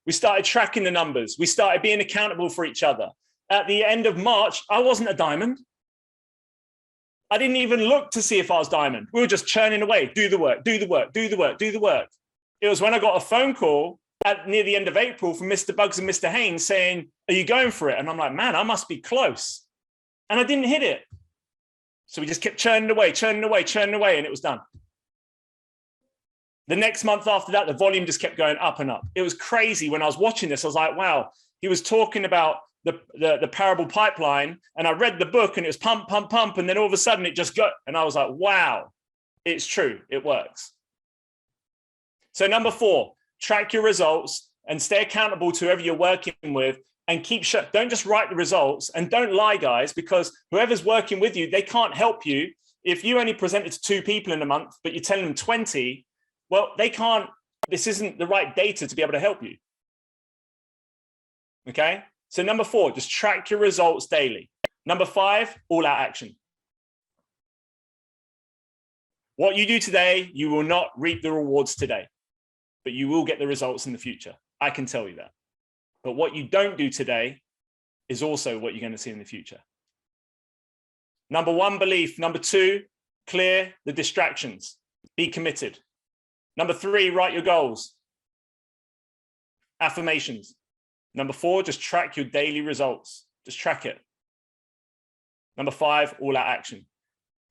we started tracking the numbers. We started being accountable for each other. At the end of March, I wasn't a diamond. I didn't even look to see if I was diamond. We were just churning away, do the work, do the work, do the work, do the work. It was when I got a phone call near the end of April from Mr. Bugs and Mr. Haynes saying, are you going for it? And I'm like, man, I must be close. And I didn't hit it. So we just kept churning away, churning away, churning away, and it was done. The next month after that, the volume just kept going up and up. It was crazy. When I was watching this, I was like, wow, he was talking about the parable pipeline, and I read the book and it was pump, pump, pump. And then all of a sudden it just got, and I was like, wow, it's true. It works. So number 4, track your results and stay accountable to whoever you're working with, and keep shut. Don't just write the results, and don't lie, guys, because whoever's working with you, they can't help you. If you only presented to 2 people in a month, but you're telling them 20, well, they can't, this isn't the right data to be able to help you. Okay. So number 4, just track your results daily. Number 5, all out action. What you do today, you will not reap the rewards today, but you will get the results in the future. I can tell you that. But what you don't do today is also what you're going to see in the future. Number 1, belief. Number 2, clear the distractions. Be committed. Number 3, write your goals. Affirmations. Number 4, just track your daily results. Just track it. Number 5, all out action.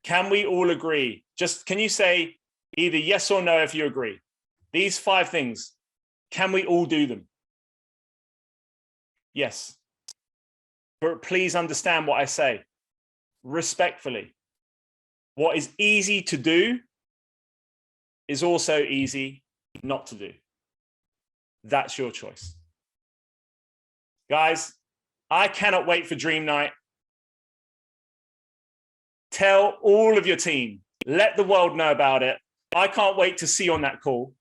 Can we all agree? Can you say either yes or no if you agree? These 5 things, can we all do them? Yes. But please understand what I say respectfully. What is easy to do is also easy not to do. That's your choice. Guys, I cannot wait for Dream Night. Tell all of your team. Let the world know about it. I can't wait to see you on that call.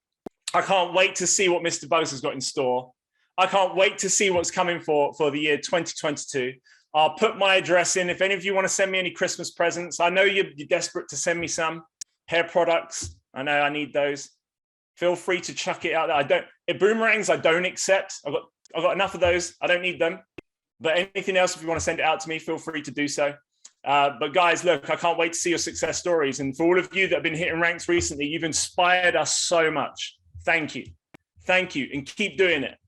I can't wait to see what Mr. Bose has got in store. I can't wait to see what's coming for the year 2022. I'll put my address in. If any of you want to send me any Christmas presents, I know you're desperate to send me some hair products. I know I need those. Feel free to chuck it out there. Ibüümerangs I don't accept. I've got enough of those. I don't need them. But anything else, if you want to send it out to me, feel free to do so. But guys, look, I can't wait to see your success stories. And for all of you that have been hitting ranks recently, you've inspired us so much. Thank you. Thank you. And keep doing it.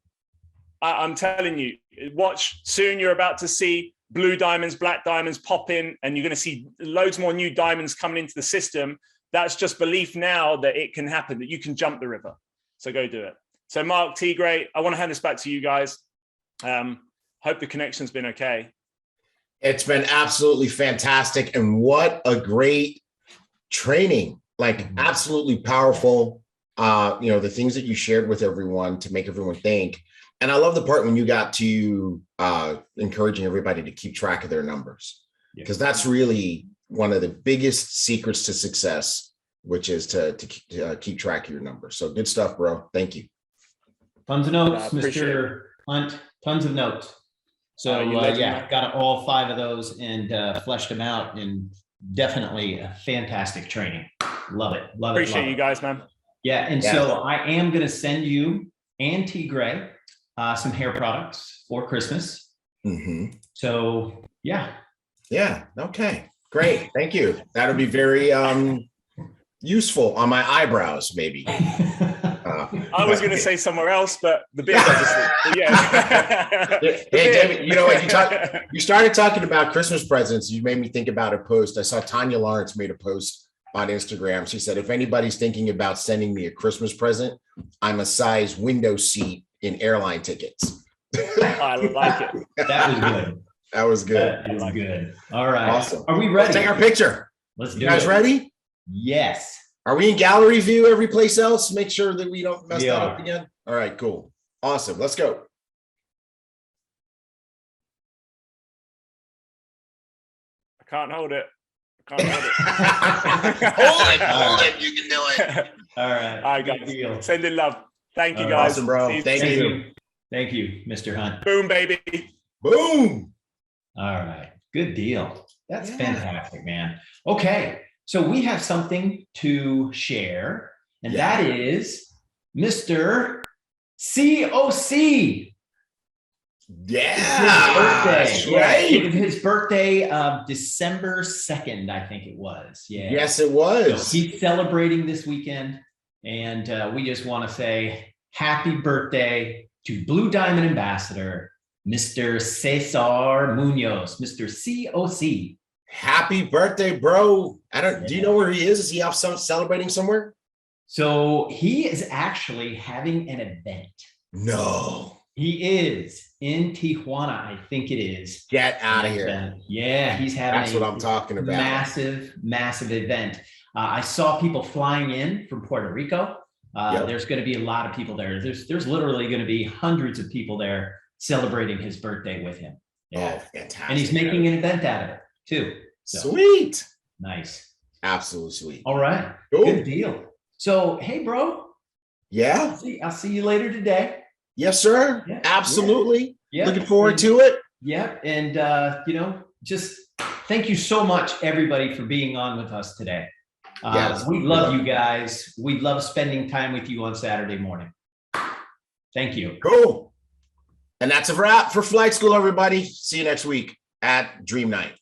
I'm telling you, watch, soon you're about to see blue diamonds, black diamonds pop in, and you're going to see loads more new diamonds coming into the system. That's just belief now that it can happen, that you can jump the river. So go do it. So Mark, Tigray, I want to hand this back to you guys. Hope the connection's been okay. It's been absolutely fantastic. And what a great training, like absolutely powerful. The things that you shared with everyone to make everyone think. And I love the part when you got to encouraging everybody to keep track of their numbers, because that's really one of the biggest secrets to success, which is to keep track of your numbers. So good stuff, bro. Thank you. Tons of notes, Mr. Hunt. Tons of notes. So got all 5 of those and fleshed them out, and definitely a fantastic training. Love it. Love it. Appreciate you guys, man. Yeah. And so I am going to send you and Tigray some hair products for Christmas. Mm-hmm. So yeah. Okay, great. Thank you. That'll be very useful on my eyebrows, maybe. I was going to say somewhere else, but the bit obviously. Yeah. Hey, David, you know what? You started talking about Christmas presents. You made me think about a post. I saw Tanya Lawrence made a post on Instagram. She said, if anybody's thinking about sending me a Christmas present, I'm a size window seat in airline tickets. I like it. That was good. That was good. That is good. All right. Awesome. Are we ready? Let's take our picture. Let's do it. You guys ready? Yes. Are we in gallery view every place else? Make sure that we don't mess that up again. All right, cool. Awesome. Let's go. I can't hold it. Can't hold it. Hold it. You can do it. All right. All right, Good guys. deal. Sending love. Thank you, All right. guys. Awesome, bro. See you Thank soon. you. Thank you, Mr. Hunt. Boom, baby. Boom. All right. Good deal. That's Yeah. fantastic, man. Okay. So we have something to share, and Yeah. that is Mr. COC. Yeah. It's his birthday. That's right. It was his birthday, December 2nd, I think it was. Yeah. Yes, it So was. he's celebrating this weekend, and we just want to say happy birthday to Blue Diamond Ambassador, Mr. Cesar Munoz, Mr. COC. Happy birthday, bro. Do you Yeah. know where he is? Is he off celebrating somewhere? So he is actually having an event. No. He is in Tijuana, I think it is. Get out of here. And, yeah, he's having That's what I'm talking about. massive event. I saw people flying in from Puerto Rico. Yep. There's going to be a lot of people there. There's literally going to be hundreds of people there celebrating his birthday with him. Yeah. Oh, fantastic. And he's making an event out of it too. So Sweet. nice. Absolutely sweet. All right. Cool. Good deal. So, hey, bro, Yeah. I'll see you later today. Yes, sir. Yeah. Absolutely. Yeah. Looking forward to it. Yeah. And, just thank you so much, everybody, for being on with us today. Yes. We love you guys. We love spending time with you on Saturday morning. Thank you. Cool. And that's a wrap for Flight School, everybody. See you next week at Dream Night.